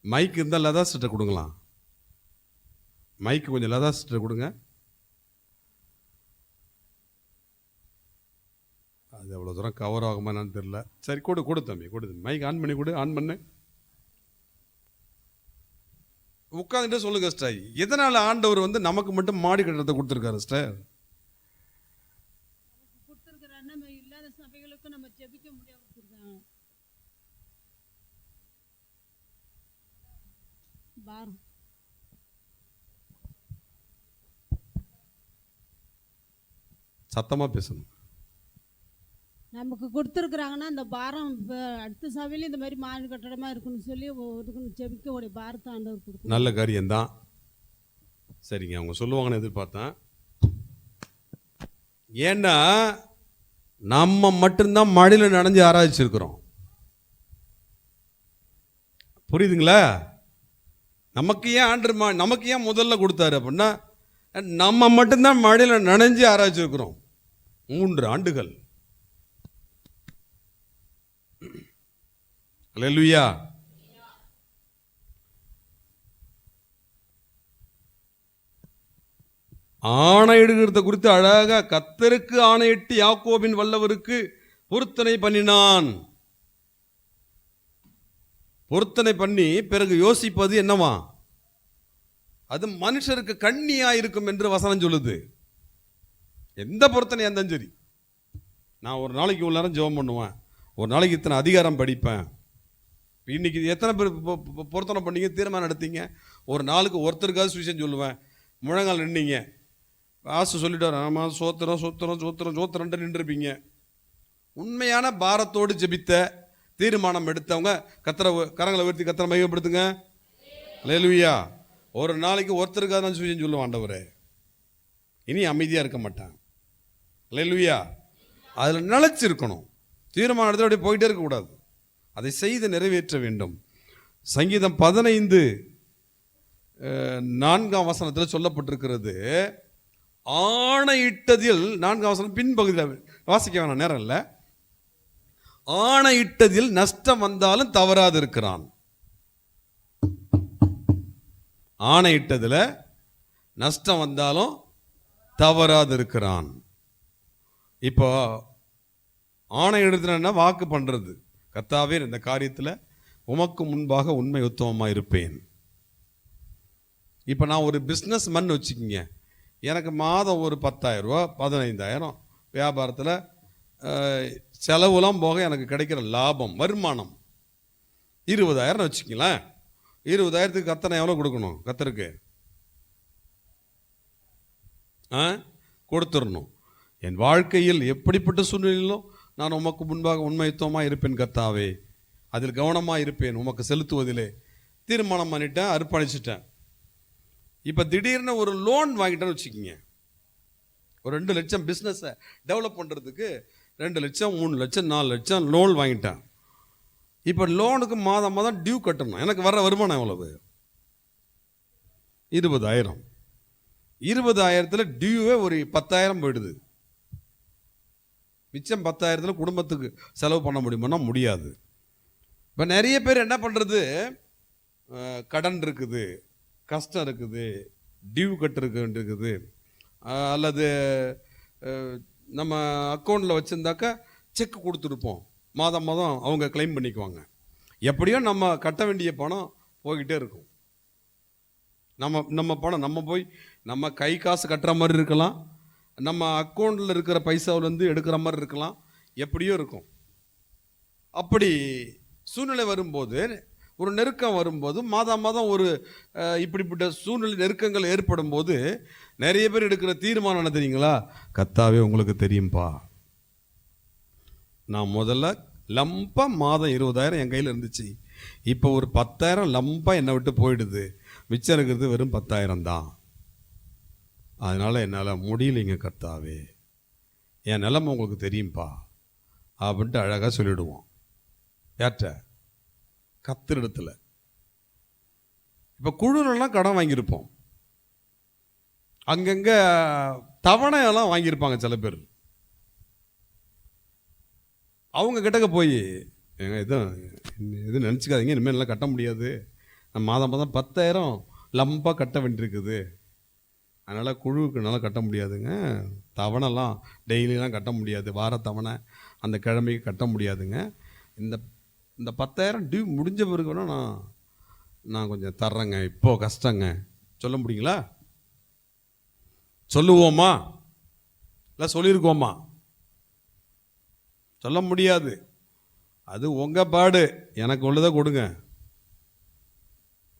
A: மைக் இருந்தால் லதா சிஸ்டர் கொடுங்களாம். மைக்கு கொஞ்சம் லதா சிஸ்டர் கொடுங்க. அது எவ்வளோ தூரம் கவர் ஆகுமா என்னன்னு தெரியல. சரி, கொடு தம்பி, கொடு. மைக் ஆன் பண்ணி கொடு. ஆன் பண்ணு. உட்காந்துட்டு சொல்லுங்க சிஸ்டர், எதனால் ஆண்டவர் நமக்கு மட்டும் மாடி கட்டடத்தை கொடுத்துருக்காரு சிஸ்டர்?
G: நம்ம இல்லாத சபைகளுக்கு நம்ம ஜெபிக்க முடியாம கொடுத்துருக்காங்க. பாரம்
A: சத்தமாக பேசணும்.
G: நமக்கு கொடுத்துருக்குறாங்கன்னா அந்த பாரம் அடுத்த சபையில இந்த மாதிரி மாடி கட்டடமாக இருக்குன்னு சொல்லி ஜெபிக்க உடைய பாரத்தை ஆண்டவர் கொடுக்கும்.
A: நல்ல காரியம்தான். சரிங்க, அவங்க சொல்லுவாங்கன்னு எதிர்பார்த்தேன். ஏன்னா நம்ம மட்டும்தான் மழையில் நனைஞ்சு ஆராய்ச்சிருக்கிறோம். புரியுதுங்களா? நமக்கு ஏன் முதல்ல கொடுத்தாரு அப்படின்னா, நம்ம மட்டும்தான் மழையில் நனைஞ்சு ஆராய்ச்சிருக்கிறோம் 3 ஆண்டுகள். அல்லேலூயா. ஆணையிடுகிறத குறித்து அழகா கர்த்தருக்கு ஆணையிட்டு யாக்கோபின் வல்லவருக்கு பொருத்தனை பண்ணினான். பொருத்தனை பண்ணி பிறகு யோசிப்பது என்னவா? அது மனுஷருக்கு கண்ணியா இருக்கும் என்று வசனம் சொல்லுது. எந்த பொருத்தனையா இருந்தாலும் சரி, நான் ஒரு நாளைக்கு இவ்வளோ நேரம் ஜெபம் பண்ணுவேன், ஒரு நாளைக்கு இத்தனை அதிகாரம் படிப்பேன். இன்னைக்கு எத்தனை பேர் பொருத்தனை பண்ணீங்க, தீர்மானம் எடுத்தீங்க? ஒரு நாளுக்கு ஒருத்தருக்காவது சுவிசேஷம் சொல்லுவேன். முழங்கால் நின்னீங்க, ஆசை சொல்லிட்டு ஆமாம் சோத்திரம் சோத்திரம் சோத்திரம் சோத்திரன்ட்டு நின்றுருப்பீங்க. உண்மையான பாரத்தோடு ஜெபித்த தீர்மானம் எடுத்தவங்க கர்த்தரை கரங்களை உயர்த்தி கர்த்தரை மையப்படுத்துங்க. அல்லேலூயா. ஒரு நாளைக்கு ஒருத்தருக்காக தான் சுவிசேஷம் சொல்லுவான் ஆண்டவரே, இனி அமைதியாக இருக்க மாட்டான். அல்லேலூயா. அதில் நிலைச்சிருக்கணும். தீர்மானம் எடுத்து அப்படியே போயிட்டே இருக்கக்கூடாது, அதை செய்து நிறைவேற்ற வேண்டும். சங்கீதம் 15:4 சொல்லப்பட்டிருக்கிறது, ஆணையிட்டதில் 4 பின்பகுதியில் வாசிக்க வேணாம், நேரம் இல்லை. ஆணையிட்டதில் நஷ்டம் வந்தாலும் தவறாது இருக்கிறான். ஆணையிட்டதில் நஷ்டம் வந்தாலும் தவறாது இருக்கிறான். இப்போ ஆணை எடுத்துனா வாக்கு பண்ணுறது, கர்த்தாவே இந்த காரியத்தில் உமக்கு முன்பாக உண்மை உத்தமமாக இருப்பேன். இப்போ நான் ஒரு பிஸ்னஸ் மன் வச்சுக்கிங்க, எனக்கு மாதம் ஒரு 10,000 ரூபா 15,000 வியாபாரத்தில் செலவுலாம் போக எனக்கு கிடைக்கிற லாபம் வருமானம் 20,000 வச்சுக்கலாம். 20,000க்கு கர்த்தனை எவ்வளோ கொடுக்கணும்? கர்த்தருக்கு கொடுத்துடணும். என் வாழ்க்கையில் எப்படிப்பட்ட சூழ்நிலையிலும் நான் உமக்கு முன்பாக உண்மைத்துவமாக இருப்பேன் கர்த்தாவே, அதில் கவனமாக இருப்பேன், உமக்கு செலுத்துவதிலே தீர்மானம் பண்ணிட்டேன், அர்ப்பணிச்சிட்டேன். இப்போ திடீர்னு ஒரு லோன் வாங்கிட்டேன்னு வச்சுக்கிங்க, ஒரு 2 லட்சம் பிஸ்னஸை டெவலப் பண்ணுறதுக்கு 2 லட்சம் 3 லட்சம் 4 லட்சம் லோன் வாங்கிட்டேன். இப்போ லோனுக்கு மாதம் மாதம் டியூ கட்டணும். எனக்கு வர்ற வருமானம் எவ்வளவு? 20,000. 20,000த்தில் டியூவே ஒரு 10,000 போயிடுது. மிச்சம் 10,000த்தில் குடும்பத்துக்கு செலவு பண்ண முடியுமானா முடியாது. இப்போ நிறைய பேர் என்ன பண்ணுறது, கடன் இருக்குது, கஷ்டம் இருக்குது, டியூ கட்டுருக்கு, அல்லது நம்ம அக்கௌண்ட்டில் வச்சுருந்தாக்கா செக் கொடுத்துருப்போம், மாதம் மாதம் அவங்க கிளைம் பண்ணிக்குவாங்க. எப்படியோ நம்ம கட்ட வேண்டிய பணம் போய்கிட்டே இருக்கும். நம்ம பணம் நம்ம போய் நம்ம கை காசு கட்டுற மாதிரி இருக்கலாம், நம்ம அக்கௌண்ட்டில் இருக்கிற பைசாவிலேருந்து எடுக்கிற மாதிரி இருக்கலாம், எப்படியோ இருக்கும். அப்படி சூழ்நிலை வரும்போது, ஒரு நெருக்கம் வரும்போது, மாதம் மாதம் ஒரு இப்படிப்பட்ட சூழ்நிலை நெருக்கங்கள் ஏற்படும் போது நிறைய பேர் எடுக்கிற தீர்மானம் என்ன தெரியுங்களா? கர்த்தாவே உங்களுக்கு தெரியும்பா, நான் முதல்ல லம்பாக மாதம் 20,000 என் கையில் இருந்துச்சு, இப்போ ஒரு 10,000 லம்பாக என்னை விட்டு போயிடுது, மிச்சம் இருக்கிறது வெறும் 10,000 தான். அதனால் என்னால் முடியலைங்க கர்த்தாவே, என் நிலைமை உங்களுக்கு தெரியும்பா அப்படின்ட்டு அழகாக சொல்லிவிடுவோம். யார்கிட்ட? கர்த்தரிடத்தில். இப்போ குழுலாம் கடன் வாங்கியிருப்போம், அங்கங்கே தவணையெல்லாம் வாங்கியிருப்பாங்க சில பேர். அவங்க கிட்டக்க போய் எதுவும் நினச்சிக்காதீங்க, இனிமேல் நல்லா கட்ட முடியாது, நம்ம மாதம் மாதம் 10,000 லம்பாக கட்ட வேண்டியிருக்குது, அதனால் குழுவுக்கு நல்லா கட்ட முடியாதுங்க, தவணைலாம் டெய்லிலாம் கட்ட முடியாது, வார தவணை அந்த கிழமைக்கு கட்ட முடியாதுங்க, இந்த 10,000 டியூ முடிஞ்ச பிறகு வேணால் நான் கொஞ்சம் தர்றேங்க, இப்போது கஷ்டங்க. சொல்ல முடியுங்களா? சொல்லுவோமா? இல்லை சொல்லியிருக்கோமா? சொல்ல முடியாது. அது உங்கள் பாடு, எனக்கு உள்ளதை கொடுங்க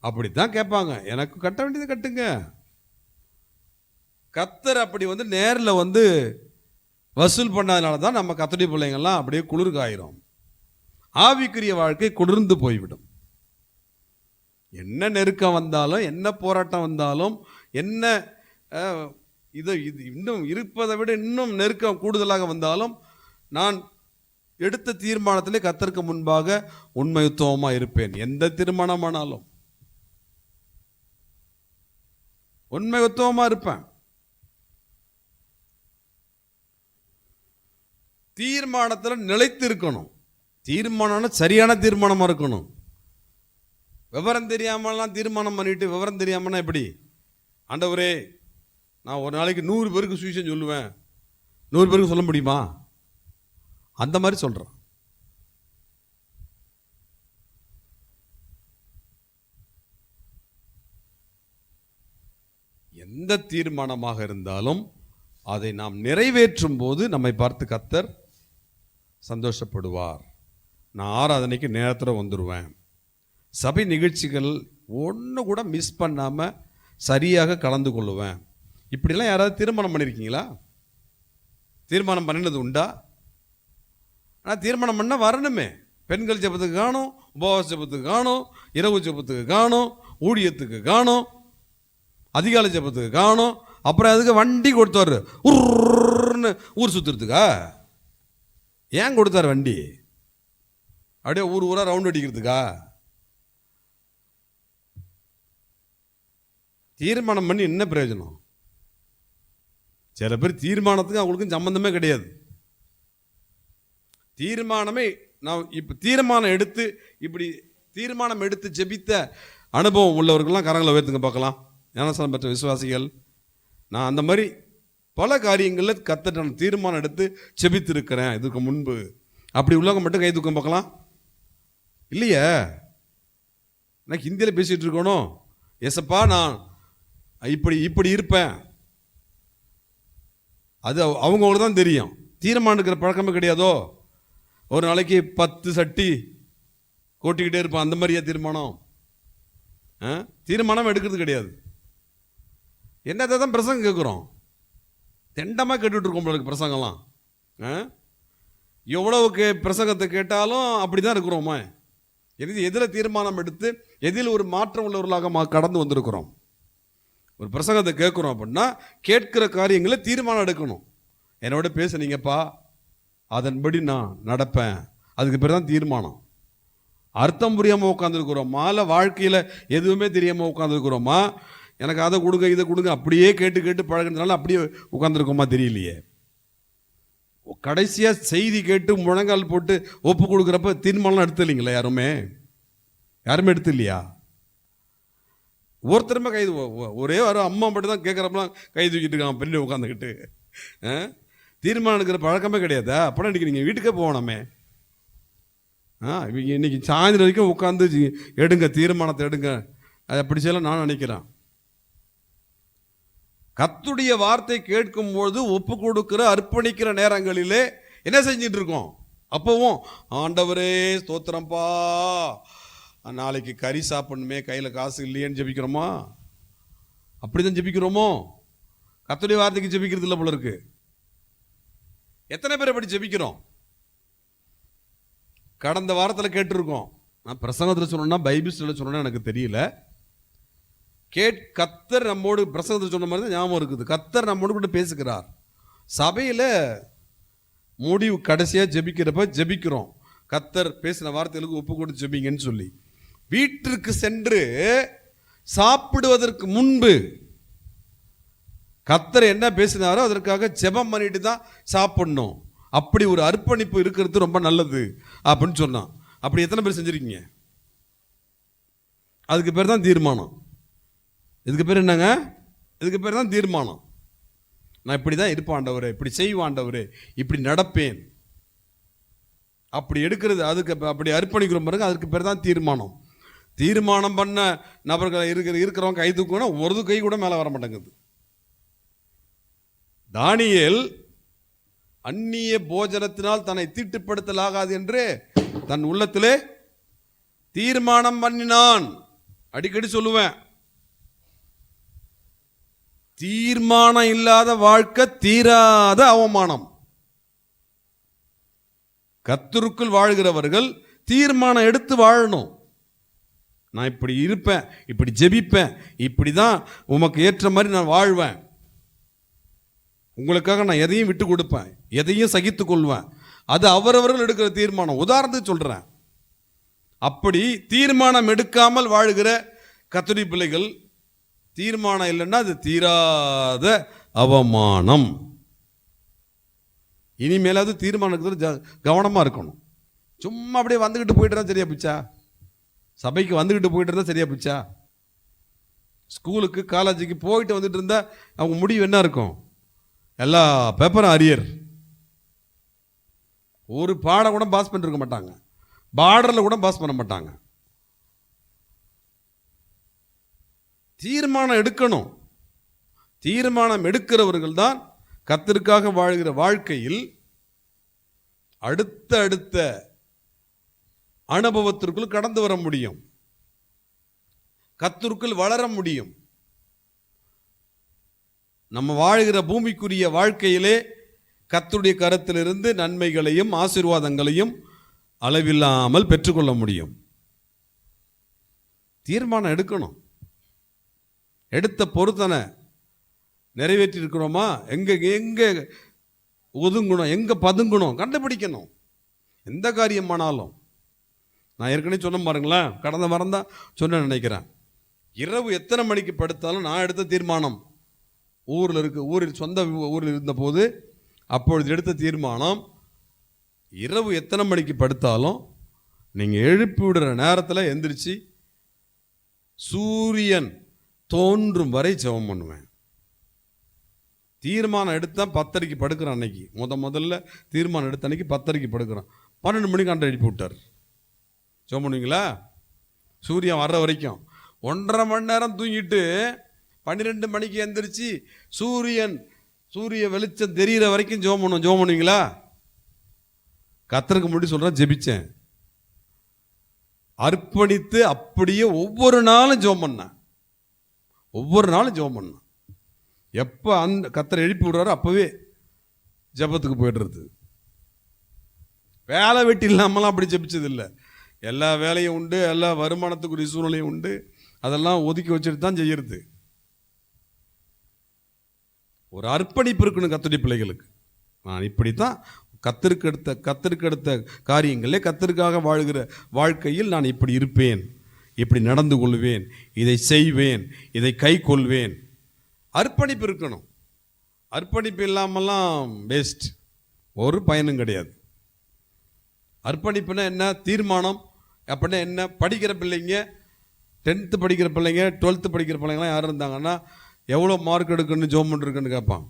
A: அப்படித்தான் கேட்பாங்க. எனக்கு கட்ட வேண்டியது கட்டுங்க. கர்த்தர் அப்படி நேரில் வசூல் பண்ணாதனால தான் நம்ம கர்த்தருடைய பிள்ளைங்கள்லாம் அப்படியே குளிர் காயிரும். ஆவிக்குரிய வாழ்க்கை குளிர்ந்து போய்விடும். என்ன நெருக்கம் வந்தாலும், என்ன போராட்டம் வந்தாலும், என்ன இது இன்னும் இருப்பதை விட இன்னும் நெருக்கம் கூடுதலாக வந்தாலும், நான் எடுத்த தீர்மானத்திலே கர்த்தருக்கு முன்பாக உண்மையுத்தவமாக இருப்பேன். எந்த தீர்மானமானாலும் உண்மையுத்தவமாக இருப்பேன். தீர்மானத்தில் நிலைத்து இருக்கணும். தீர்மானம்னா சரியான தீர்மானமாக இருக்கணும். விவரம் தெரியாமலாம் தீர்மானம் பண்ணிட்டு, விவரம் தெரியாமன்னா எப்படி? ஆண்டவரே நான் ஒரு நாளைக்கு 100 பேருக்கு சுவிசேஷம் சொல்லுவேன், 100 பேருக்கு சொல்ல முடியுமா? அந்த மாதிரி சொல்கிறேன். எந்த தீர்மானமாக இருந்தாலும் அதை நாம் நிறைவேற்றும் போது நம்மை பார்த்து கர்த்தர் சந்தோஷப்படுவார். நான் ஆராதனைக்கு நேரத்தில் வந்துடுவேன், சபை நிகழ்ச்சிகள் ஒன்று கூட மிஸ் பண்ணாமல் சரியாக கலந்து கொள்ளுவேன். இப்படிலாம் யாராவது தீர்மானம் பண்ணியிருக்கீங்களா? தீர்மானம் பண்ணினது உண்டா? ஆனால் தீர்மானம் பண்ணால் வரணுமே. பெண்கள் ஜெபத்துக்கு காணும், உபவாச ஜெபத்துக்கு காணும், இரவு ஜெபத்துக்கு காணும், ஊழியத்துக்கு காணும், அதிகாலை ஜெபத்துக்கு காணும். அப்புறம் அதுக்கு வண்டி கொடுத்தாரு உருன்னு ஊர் சுற்றுறதுக்கா? ஏன் கொடுத்தாரு வண்டி? அப்படியே ஊர் ஊராக ரவுண்ட் அடிக்கிறதுக்கா? தீர்மானம் பண்ணி என்ன பிரயோஜனம்? சில பேர் தீர்மானத்துக்கு அவங்களுக்கும் சம்பந்தமே கிடையாது. தீர்மானமே நான் இப்போ தீர்மானம் எடுத்து இப்படி தீர்மானம் எடுத்து ஜெபித்த அனுபவம் உள்ளவர்கள்லாம் கரங்களை உயர்த்துங்க பார்க்கலாம். ஞானஸ்நானம் பெற்ற விசுவாசிகள். நான் அந்த மாதிரி பல காரியங்களில் கர்த்தர் நான் தீர்மானம் எடுத்து ஜெபித்திருக்கிறேன் இதுக்கு முன்பு. அப்படி உள்ளவங்க மட்டும் கை தூக்கம் பார்க்கலாம். இல்லையே, நான் ஹிந்தியில் பேசிகிட்டு இருக்கணும். எசப்பா நான் இப்படி இப்படி இருப்பேன், அது அவங்களுக்கு தான் தெரியும். தீர்மானம் எடுக்கிற பழக்கமே கிடையாதோ? ஒரு நாளைக்கு 10 சட்டி கோட்டிக்கிட்டே இருப்பான், அந்த மாதிரியா தீர்மானம்? தீர்மானம் எடுக்கிறது கிடையாது. என்னத்தை தான் பிரசங்கம் கேட்குறோம், தெண்டமாக கேட்டுட்டு இருக்கோம் உங்களுக்கு பிரசங்கம்லாம். எவ்வளவுக்கு பிரசங்கத்தை கேட்டாலும் அப்படி தான் இருக்கிறோமா? எதில் தீர்மானம் எடுத்து எதில் ஒரு மாற்றம் உள்ளவர்களாக கடந்து வந்திருக்கிறோம். ஒரு பிரசங்கத்தை கேட்குறோம் அப்படின்னா கேட்கிற காரியங்களை தீர்மானம் எடுக்கணும். என்னோட பேசுனீங்கப்பா, அதன்படி நான் நடப்பேன், அதுக்கு பேர் தான் தீர்மானம். அர்த்தம் புரியாமல் உட்காந்துருக்குறோமா, இல்லை வாழ்க்கையில் எதுவுமே தெரியாமல் உட்காந்துருக்குறோமா? எனக்கு அதை கொடுங்க இதை கொடுங்க அப்படியே கேட்டு கேட்டு பழகிறதுனால அப்படியே உட்காந்துருக்கோமா தெரியலையே. கடைசியாக செய்தி கேட்டு முழங்கால் போட்டு ஒப்பு கொடுக்குறப்ப தீர்மானம் எடுத்து இல்லைங்களா? யாருமே எடுத்து இல்லையா? ஒருத்தருமே கை ஒரே ஒரு அம்மா மட்டும் தான் கேட்குறப்பெல்லாம் கை தூக்கிட்டு இருக்காங்க பெண்ணு உட்காந்துக்கிட்டு. தீர்மானம் எடுக்கிற பழக்கமே கிடையாதா? அப்புறம் இன்றைக்கி நீங்கள் வீட்டுக்கே போகணுமே. இன்னைக்கு சாயந்தரம் வரைக்கும் உட்காந்து எடுங்க, தீர்மானத்தை எடுங்க. அது அப்படி செய்யலாம் நான் நினைக்கிறேன். கர்த்தருடைய வார்த்தை கேட்கும்போது ஒப்பு கொடுக்கிற அர்ப்பணிக்கிற நேரங்களிலே என்ன செஞ்சிட்டு இருக்கோம்? அப்பவும் ஆண்டவரே ஸ்தோத்திரம்பா, நாளைக்கு கறி சாப்பிடணுமே, கையில் காசு இல்லையேன்னு ஜெபிக்கிறோமா? அப்படிதான் ஜெபிக்கிறோமோ? கர்த்தருடைய வார்த்தைக்கு ஜெபிக்கிறது இல்லை போல இருக்கு. எத்தனை பேர் அப்படி ஜெபிக்கிறோம்? கடந்த வாரத்தில் கேட்டிருக்கோம். நான் பிரசங்கத்தில் சொன்னேன்னா பைபிள் சொன்னேன்னா எனக்கு தெரியல. கர்த்தர் நம்மோடு பிரசங்கத்தில் சொன்ன மாதிரி தான் ஞாபகம் இருக்குது. கர்த்தர் நம்மோடு கூட பேசுகிறார். சபையில் முடிவு கடைசியாக ஜெபிக்கிறப்ப ஜெபிக்கிறோம், கர்த்தர் பேசின வார்த்தைகளுக்கு ஒப்பு கொடுத்து ஜெபிங்கன்னு சொல்லி. வீட்டிற்கு சென்று சாப்பிடுவதற்கு முன்பு கர்த்தர் என்ன பேசினாரோ அதற்காக ஜெபம் பண்ணிட்டு தான் சாப்பிடணும். அப்படி ஒரு அர்ப்பணிப்பு இருக்கிறது ரொம்ப நல்லது அப்படின்னு சொன்னான். அப்படி எத்தனை பேர் செஞ்சிருக்கீங்க? அதுக்கு பேர் தான் தீர்மானம். இதுக்கு பேர் என்னங்க? இதுக்கு பேர் தான் தீர்மானம். நான் இப்படி தான் இருப்பேன் ஆண்டவரே, இப்படி செய்வேன் ஆண்டவரே, இப்படி நடப்பேன், அப்படி எடுக்கிறது. அதுக்கு அப்படி அர்ப்பணிக்கிறோம் பாருங்க, அதுக்கு பேர் தான் தீர்மானம். தீர்மானம் பண்ண நபர்கள் இருக்கிறவங்க கை தூக்கணும், ஒரு கை கூட மேலே வர மாட்டேங்குது. தானியேல் அந்நிய போஜனத்தினால் தன்னை தீட்டுப்படுத்தலாகாது என்று தன் உள்ளத்திலே தீர்மானம் பண்ணினான். அடிக்கடி சொல்லுவேன், தீர்மானம் இல்லாத வாழ்க்கை தீராத அவமானம். கர்த்தருக்குள் வாழ்கிறவர்கள் தீர்மானம் எடுத்து வாழணும். நான் இப்படி இருப்பேன், இப்படி ஜெபிப்பேன், இப்படி தான் உமக்கு ஏற்ற மாதிரி நான் வாழ்வேன், உங்களுக்காக நான் எதையும் விட்டு கொடுப்பேன், எதையும் சகித்து கொள்வேன். அது அவரவர்கள் எடுக்கிற தீர்மானம். உதாரணத்துக்கு சொல்கிறேன், அப்படி தீர்மானம் எடுக்காமல் வாழ்கிற கர்த்தருடைய பிள்ளைகள், தீர்மானம் இல்லைன்னா அது தீராத அவமானம். இனிமேலாவது தீர்மானத்துக்கு கவனமாக இருக்கணும். சும்மா அப்படியே வந்துக்கிட்டு போயிட்டு இருந்தால் சரியா பிச்சா? சபைக்கு வந்துக்கிட்டு போயிட்டு இருந்தால் சரியா பிச்சா? ஸ்கூலுக்கு காலேஜுக்கு போயிட்டு வந்துட்டு இருந்தா அவங்க முடிவு என்ன இருக்கும்? எல்லா பேப்பரும் அரியர். ஒரு பாடம் கூட பாஸ் பண்ணிருக்க மாட்டாங்க, பார்டரில் கூட பாஸ் பண்ண மாட்டாங்க. தீர்மானம் எடுக்கணும். தீர்மானம் எடுக்கிறவர்கள் தான் கர்த்தருக்காக வாழ்கிற வாழ்க்கையில் அடுத்த அனுபவத்திற்குள் கடந்து வர முடியும், கர்த்தருக்குள் வளர முடியும். நம்ம வாழ்கிற பூமிக்குரிய வாழ்க்கையிலே கர்த்தருடைய கரத்திலிருந்து நன்மைகளையும் ஆசீர்வாதங்களையும் அளவில்லாமல் பெற்றுக்கொள்ள முடியும். தீர்மானம் எடுக்கணும். எடுத்த பொருத்தனை நிறைவேற்றி இருக்கிறோமா? எங்க ஒதுங்கணும், எங்க பதுங்கணும் கண்டுபிடிக்கணும். எந்த காரியமானாலும் நான் ஏற்கனவே சொன்ன பாருங்களேன், கடந்த வாரம் தான் சொன்ன நினைக்கிறேன். இரவு எத்தனை மணிக்கு படுத்தாலும் நான் எடுத்த தீர்மானம், ஊரில் சொந்த ஊரில் இருந்தபோது அப்பொழுது எடுத்த தீர்மானம், இரவு எத்தனை மணிக்கு படுத்தாலும் நீங்கள் எழுப்பி விடுற நேரத்தில் எந்திரிச்சு சூரியன் தோன்றும் வரை ஜெபம் பண்ணுவேன். தீர்மானம் எடுத்தால் 10:30க்கு படுக்கிறேன். அன்னைக்கு முதல்ல தீர்மானம் எடுத்த அன்னைக்கு 10:30க்கு படுக்கிறேன். 12 மணிக்கு அண்டை எழுப்பி விட்டார். ஜெபம் பண்ணுவீங்களா? சூரியன் வர்ற வரைக்கும் 1.5 மணி நேரம் தூங்கிட்டு 12 மணிக்கு எந்திரிச்சு சூரிய வெளிச்சம் தெரிகிற வரைக்கும் ஜெபம் பண்ணுவீங்களா? கர்த்தருக்கு முன்னாடி சொல்கிறேன், ஜெபிச்சேன், அர்ப்பணித்து அப்படியே ஒவ்வொரு நாளும் ஜெபம் பண்ணேன். எப்போ அந்த கர்த்தர் எழுப்பி விடுறாரோ அப்போவே ஜெபத்துக்கு போய்டுறது. வேலை வெட்டி இல்லாமலாம் அப்படி ஜெபிச்சது இல்லை. எல்லா வேலையும் உண்டு, எல்லா வருமானத்துக்குரிய சூழ்நிலையும் உண்டு, அதெல்லாம் ஒதுக்கி வச்சுட்டு தான் செய்யறது. ஒரு அர்ப்பணிப்பு இருக்கணும் கர்த்தருடைய பிள்ளைகளுக்கு. நான் இப்படித்தான் கர்த்தருக்கு அடுத்த காரியங்களே கர்த்தருக்காக வாழ்கிற வாழ்க்கையில் நான் இப்படி இருப்பேன், இப்படி நடந்து கொள்வேன், இதை செய்வேன், இதை கை கொள்வேன். அர்ப்பணிப்பு இருக்கணும். அர்ப்பணிப்பு இல்லாமலாம் வேஸ்ட், ஒரு பயனும் கிடையாது. அர்ப்பணிப்புனா என்ன? தீர்மானம் அப்படின்னா என்ன? படிக்கிற பிள்ளைங்க, 10th படிக்கிற பிள்ளைங்க, 12th படிக்கிற பிள்ளைங்களாம் யார் இருந்தாங்கன்னா எவ்வளோ மார்க் எடுக்கணும்னு ஜெபம் பண்ணிருக்குன்னு கேட்பான்.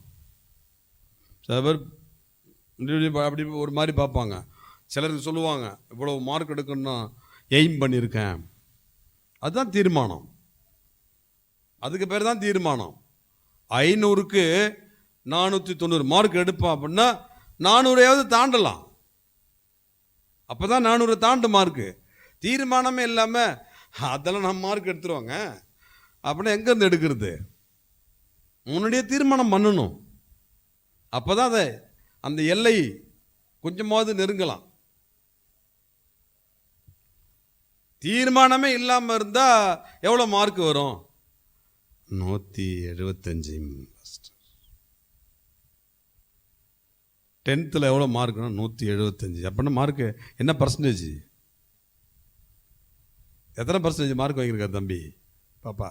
A: சில பேர் அப்படி ஒரு மாதிரி பார்ப்பாங்க. சிலருக்கு சொல்லுவாங்க இவ்வளோ மார்க் எடுக்கணும்னா எய்ம் பண்ணியிருக்கேன். அதுதான் தீர்மானம். அதுக்கு பேர் தான் தீர்மானம். 500க்கு 490 மார்க் எடுப்பான் அப்படின்னா 400 தாண்டலாம். அப்போ தான் 400 தாண்டு மார்க்கு. தீர்மானமே இல்லாமல் அதெல்லாம் நம்ம மார்க் எடுத்துருவாங்க அப்படின்னா எங்கேருந்து எடுக்கிறது? முன்னாடியே தீர்மானம் பண்ணணும். அப்போ தான் அதை அந்த எல்லை கொஞ்சமாவது நெருங்கலாம். தீர்மானமே இல்லாமல் இருந்தால் எவ்வளோ மார்க் வரும்? 175. 10th எவ்வளோ மார்க்னா 175. அப்படின்னா மார்க்கு என்ன பர்சன்டேஜ்? எத்தனை பர்சன்டேஜ் மார்க் வாங்கியிருக்காரு தம்பி பாப்பா?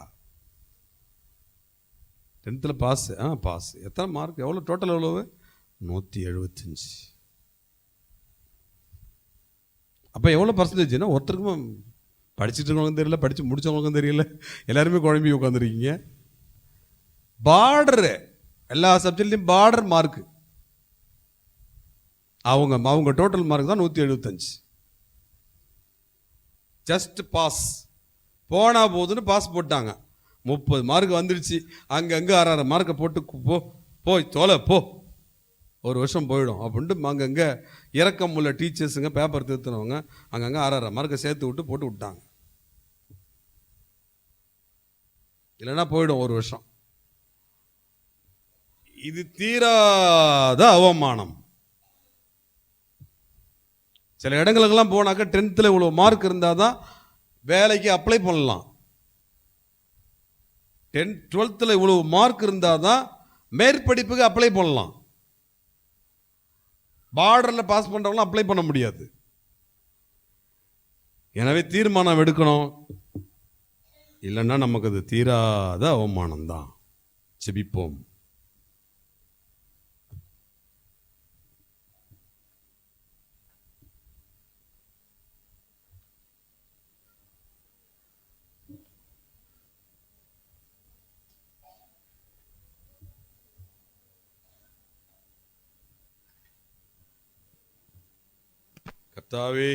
A: 10th pass. பாஸ். எத்தனை மார்க்? எவ்வளோ டோட்டல்? எவ்வளவு? 175. அப்போ எவ்வளோ பர்சன்டேஜ்னா ஒருத்தருக்கும் படிச்சுட்டு இருக்கவங்களுக்கும் தெரியல, படித்து முடித்தவங்களுக்கும் தெரியல, எல்லாருமே குழம்பி உட்காந்துருக்கீங்க. பார்டரு எல்லா சப்ஜெக்ட்லையும் பார்டர் மார்க்கு. அவங்க டோட்டல் மார்க் தான் 175. Just pass. போனா போதுன்னு பாஸ் போட்டாங்க. 30 மார்க் வந்துடுச்சு. அங்கங்கே 6 மார்க்கை போட்டு போய் தொலை போ, ஒரு வருஷம் போயிடும் அப்படின்ட்டு அங்கங்கே இறக்கம் உள்ள டீச்சர்ஸுங்க, பேப்பர் திருத்தினவங்க அங்கங்கே 6 மார்க்கை சேர்த்து விட்டு போட்டு விட்டாங்க. இல்லைன்னா போயிடும் ஒரு வருஷம். இது தீராத அவமானம். சில இடங்களுக்கெல்லாம் போனாக்கா 10th இவ்வளோ மார்க் இருந்தால் தான் வேலைக்கு அப்ளை பண்ணலாம். 12th இவ்வளோ மார்க் இருந்தால் தான் மேற்படிப்புக்கு அப்ளை பண்ணலாம். பார்டரில் பாஸ் பண்ணுறவங்களாம் அப்ளை பண்ண முடியாது. எனவே தீர்மானம் எடுக்கணும். இல்லைன்னா நமக்கு அது தீராத அவமானம் தான். ஜெபிப்போம். கர்த்தாவே,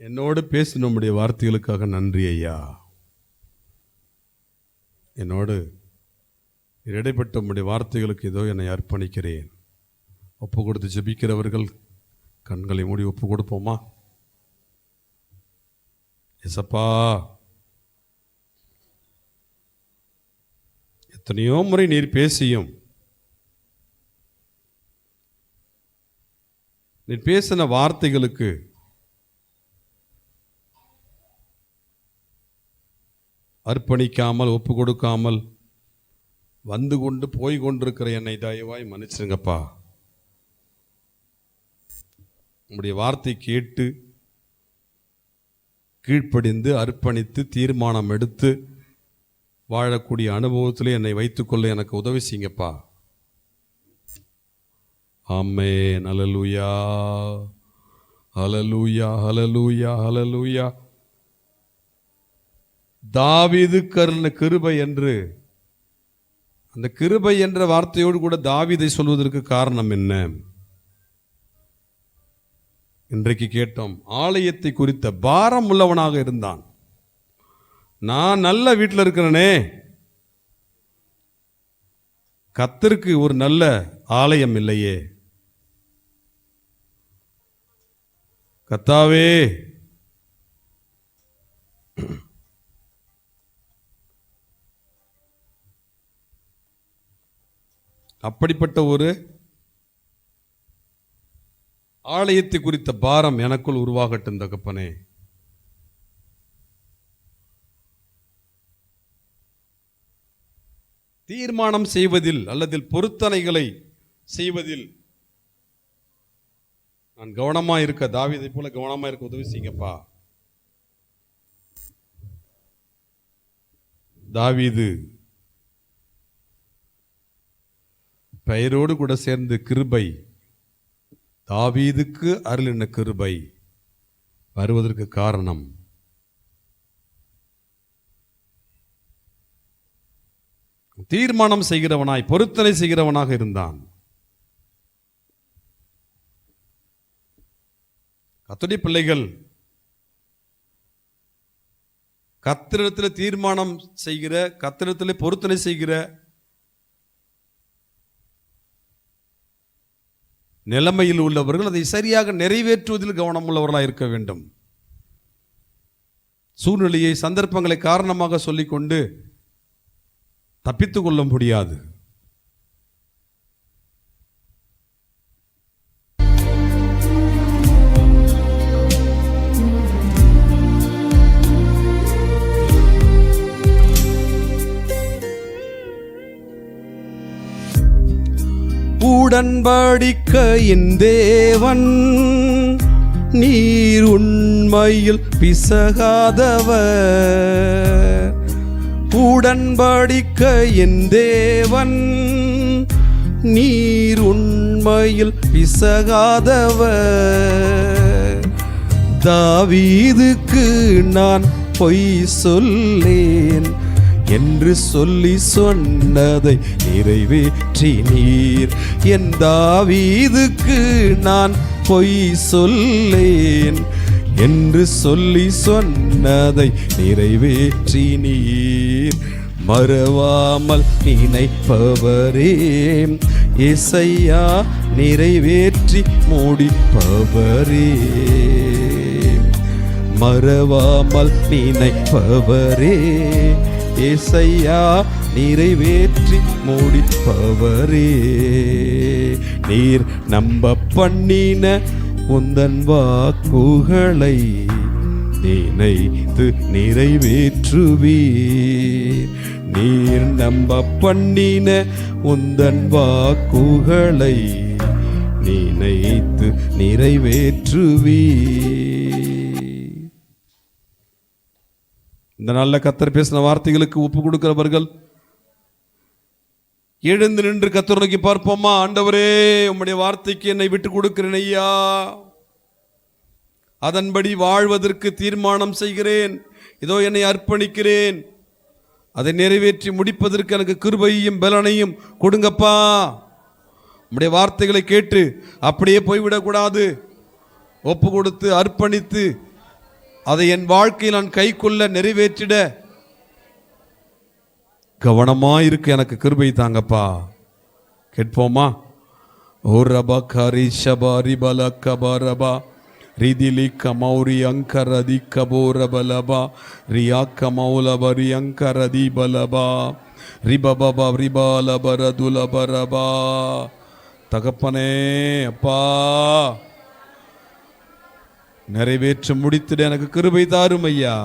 A: என்னோடு பேசின உம்முடைய வார்த்தைகளுக்காக நன்றி ஐயா. என்னோடு இடைப்பட்ட உம்முடைய வார்த்தைகளுக்கு ஏதோ என்னை அர்ப்பணிக்கிறேன். ஒப்பு கொடுத்து ஜெபிக்கிறவர்கள் கண்களை மூடி ஒப்பு கொடுப்போமா? எசப்பா, எத்தனையோ முறை நீர் பேசியும் நீர் பேசின வார்த்தைகளுக்கு அர்ப்பணிக்காமல் ஒப்பு கொடுக்காமல் வந்து கொண்டு போய் கொண்டிருக்கிற என்னை தயவாய் மன்னிச்சிருங்கப்பா. உங்களுடைய வார்த்தை கேட்டு கீழ்ப்படிந்து அர்ப்பணித்து தீர்மானம் எடுத்து வாழக்கூடிய அனுபவத்தில் என்னை வைத்துக்கொள்ள எனக்கு உதவி செய்யுங்கப்பா. ஆமென். ஹல்லேலூயா, ஹல்லேலூயா, ஹல்லேலூயா, ஹல்லேலூயா. தாவீதுக்கு அருளின கிருபை என்று, அந்த கிருபை என்ற வார்த்தையோடு கூட தாவீதை சொல்வதற்கு காரணம் என்ன? இன்றைக்கு கேட்டோம். ஆலயத்தை குறித்த பாரம் உள்ளவனாக இருந்தான். நான் நல்ல வீட்டில் இருக்கிறேனே, கர்த்தருக்கு ஒரு நல்ல ஆலயம் இல்லையே. கர்த்தாவே, அப்படிப்பட்ட ஒரு ஆலயத்தை குறித்த பாரம் எனக்குள் உருவாகட்டும் தகப்பனே. தீர்மானம் செய்வதில் அல்லது பொருத்தனைகளை செய்வதில் நான் கவனமா இருக்க, தாவீதை போல கவனமா இருக்க உதவி செய்யுங்கப்பா. தாவீது பெயரோடு கூட சேர்ந்து கிருபை, தாவீதுக்கு அருளின கிருபை வருவதற்கு காரணம் தீர்மானம் செய்கிறவனாய் பொருத்தனை செய்கிறவனாக இருந்தான். கர்த்தருடைய பிள்ளைகள் கர்த்தரிடத்தில் தீர்மானம் செய்கிற, கர்த்தரிடத்தில் பொருத்தனை செய்கிற நிலைமையில் உள்ளவர்கள் அதை சரியாக நிறைவேற்றுவதில் கவனம் உள்ளவர்களாக இருக்க வேண்டும். சூழ்நிலையை, சந்தர்ப்பங்களை காரணமாக சொல்லிக்கொண்டு தப்பித்துக் கொள்ள முடியாது. உடன்படிக்கையின் தேவன், நீர் உண்மையில் பிசகாதவர். உடன்படிக்கையின் தேவன், நீர் உண்மையில் பிசகாதவர். தாவீதுக்கு நான் பொய் சொல்லேன் என்று சொல்லி சொன்னதை நிறைவேற்றி நீர். என் தாவீதுக்கு நான் பொய் சொல்லேன் என்று சொல்லி சொன்னதை நிறைவேற்றி நீர். மறவாமல் நினைப்பவரே ஏசையா, நிறைவேற்றி முடிப்பவரே. மறவாமல் நினைப்பவரே ஏசையா, நிறைவேற்றி முடிப்பவரே. நீர் நம்ப பண்ணின உந்தன் வாக்குகளை நினைத்து நிறைவேற்றுவீர். நீர் நம்ப பண்ணின உந்தன் வாக்குகளை நினைத்து நிறைவேற்றுவீர். இந்த நல்ல கர்த்தர் பேசின வார்த்தைகளுக்கு ஒப்பு கொடுக்கிறவர்கள் எழுந்து நின்று கர்த்தரை நோக்கி பார்ப்போமா? ஆண்டவரே, உம்முடைய வார்த்தைக்கு என்னை விட்டு கொடுக்கிறேன் ஐயா. அதன்படி வாழ்வதற்கு தீர்மானம் செய்கிறேன். இதோ என்னை அர்ப்பணிக்கிறேன். அதை நிறைவேற்றி முடிப்பதற்கு எனக்கு கிருபையையும் பலனையும் கொடுங்கப்பா. உம்முடைய வார்த்தைகளை கேட்டு அப்படியே போய்விடக்கூடாது. ஒப்பு கொடுத்து அர்ப்பணித்து அதை என் வாழ்க்கையில் நான் கைக்கொள்ள நிறைவேற்றிட கவனமாயிருக்கு எனக்கு கிருபை தாங்கப்பா. கேட்போமா? ஓ ரபா கரி ஷபாரி பல கபரபா ரிதிலி கமௌரி அங்கரதி கபோரபலபா ரியா கமௌலபரி அங்கரதி பலபா ரிபபபா ரிபாலபரதுலபரபா. தகப்பனே அப்பா, நிறைவேற்ற முடித்திட எனக்கு கிருபை தாரும் ஐயா.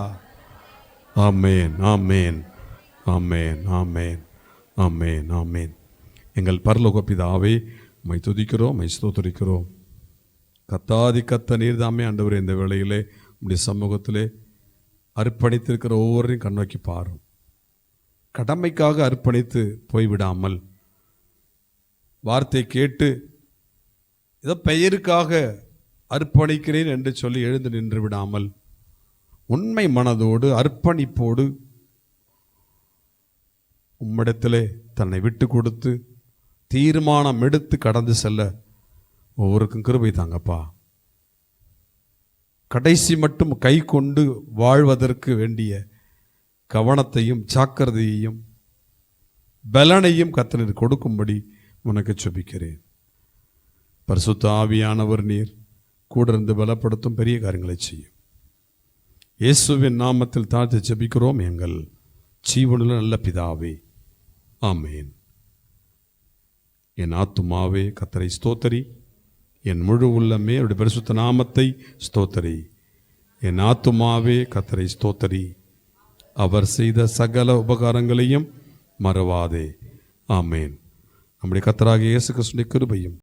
A: ஆமேன், ஆமேன், ஆமேன், ஆமேன், ஆமேன், ஆமேன். எங்கள் பரலோக பிதாவே, உம்மை துதிக்கிறோம், உம்மை ஸ்தோத்திரிக்கிறோம். கத்தாதி கத்த நீர்தாமே ஆண்டவரே, இந்த வேளையிலே உம்முடைய சமூகத்திலே அர்ப்பணித்திருக்கிற ஒவ்வொருவரையும் கண்ணோக்கி பாரும். கடமைக்காக அர்ப்பணித்து போய்விடாமல், வார்த்தை கேட்டு ஏதோ பெயருக்காக அர்ப்பணிக்கிறேன் என்று சொல்லி எழுந்து நின்று விடாமல், உண்மை மனதோடு அர்ப்பணிப்போடு உம்மிடத்திலே தன்னை விட்டு கொடுத்து தீர்மானம் எடுத்து கடந்து செல்ல ஒவ்வொருக்கும் கிருபை தாங்கப்பா. கடைசி மட்டும் கை கொண்டு வாழ்வதற்கு வேண்டிய கவனத்தையும் ஜாக்கிரதையையும் பலனையும் கர்த்தர் கொடுக்கும்படி உனக்கு ஜெபிக்கிறேன். பரிசுத்த ஆவியானவர் நீர் கூட இருந்து பலப்படுத்தும் பெரிய காரியங்களை செய்யும். இயேசுவின் நாமத்தில் தாழ்த்தி ஜெபிக்கிறோம் எங்கள் ஜீவனுள்ள நல்ல பிதாவே, ஆமேன். என் ஆத்துமாவே கர்த்தரை ஸ்தோத்தரி, என் முழு உள்ளமே அவருடைய பரிசுத்த நாமத்தை ஸ்தோத்தரி. என் ஆத்துமாவே கர்த்தரை ஸ்தோத்தரி, அவர் செய்த சகல உபகாரங்களையும் மறவாதே. ஆமேன். நம்முடைய கர்த்தராகிய இயேசு கிறிஸ்துவின் கிருபையும்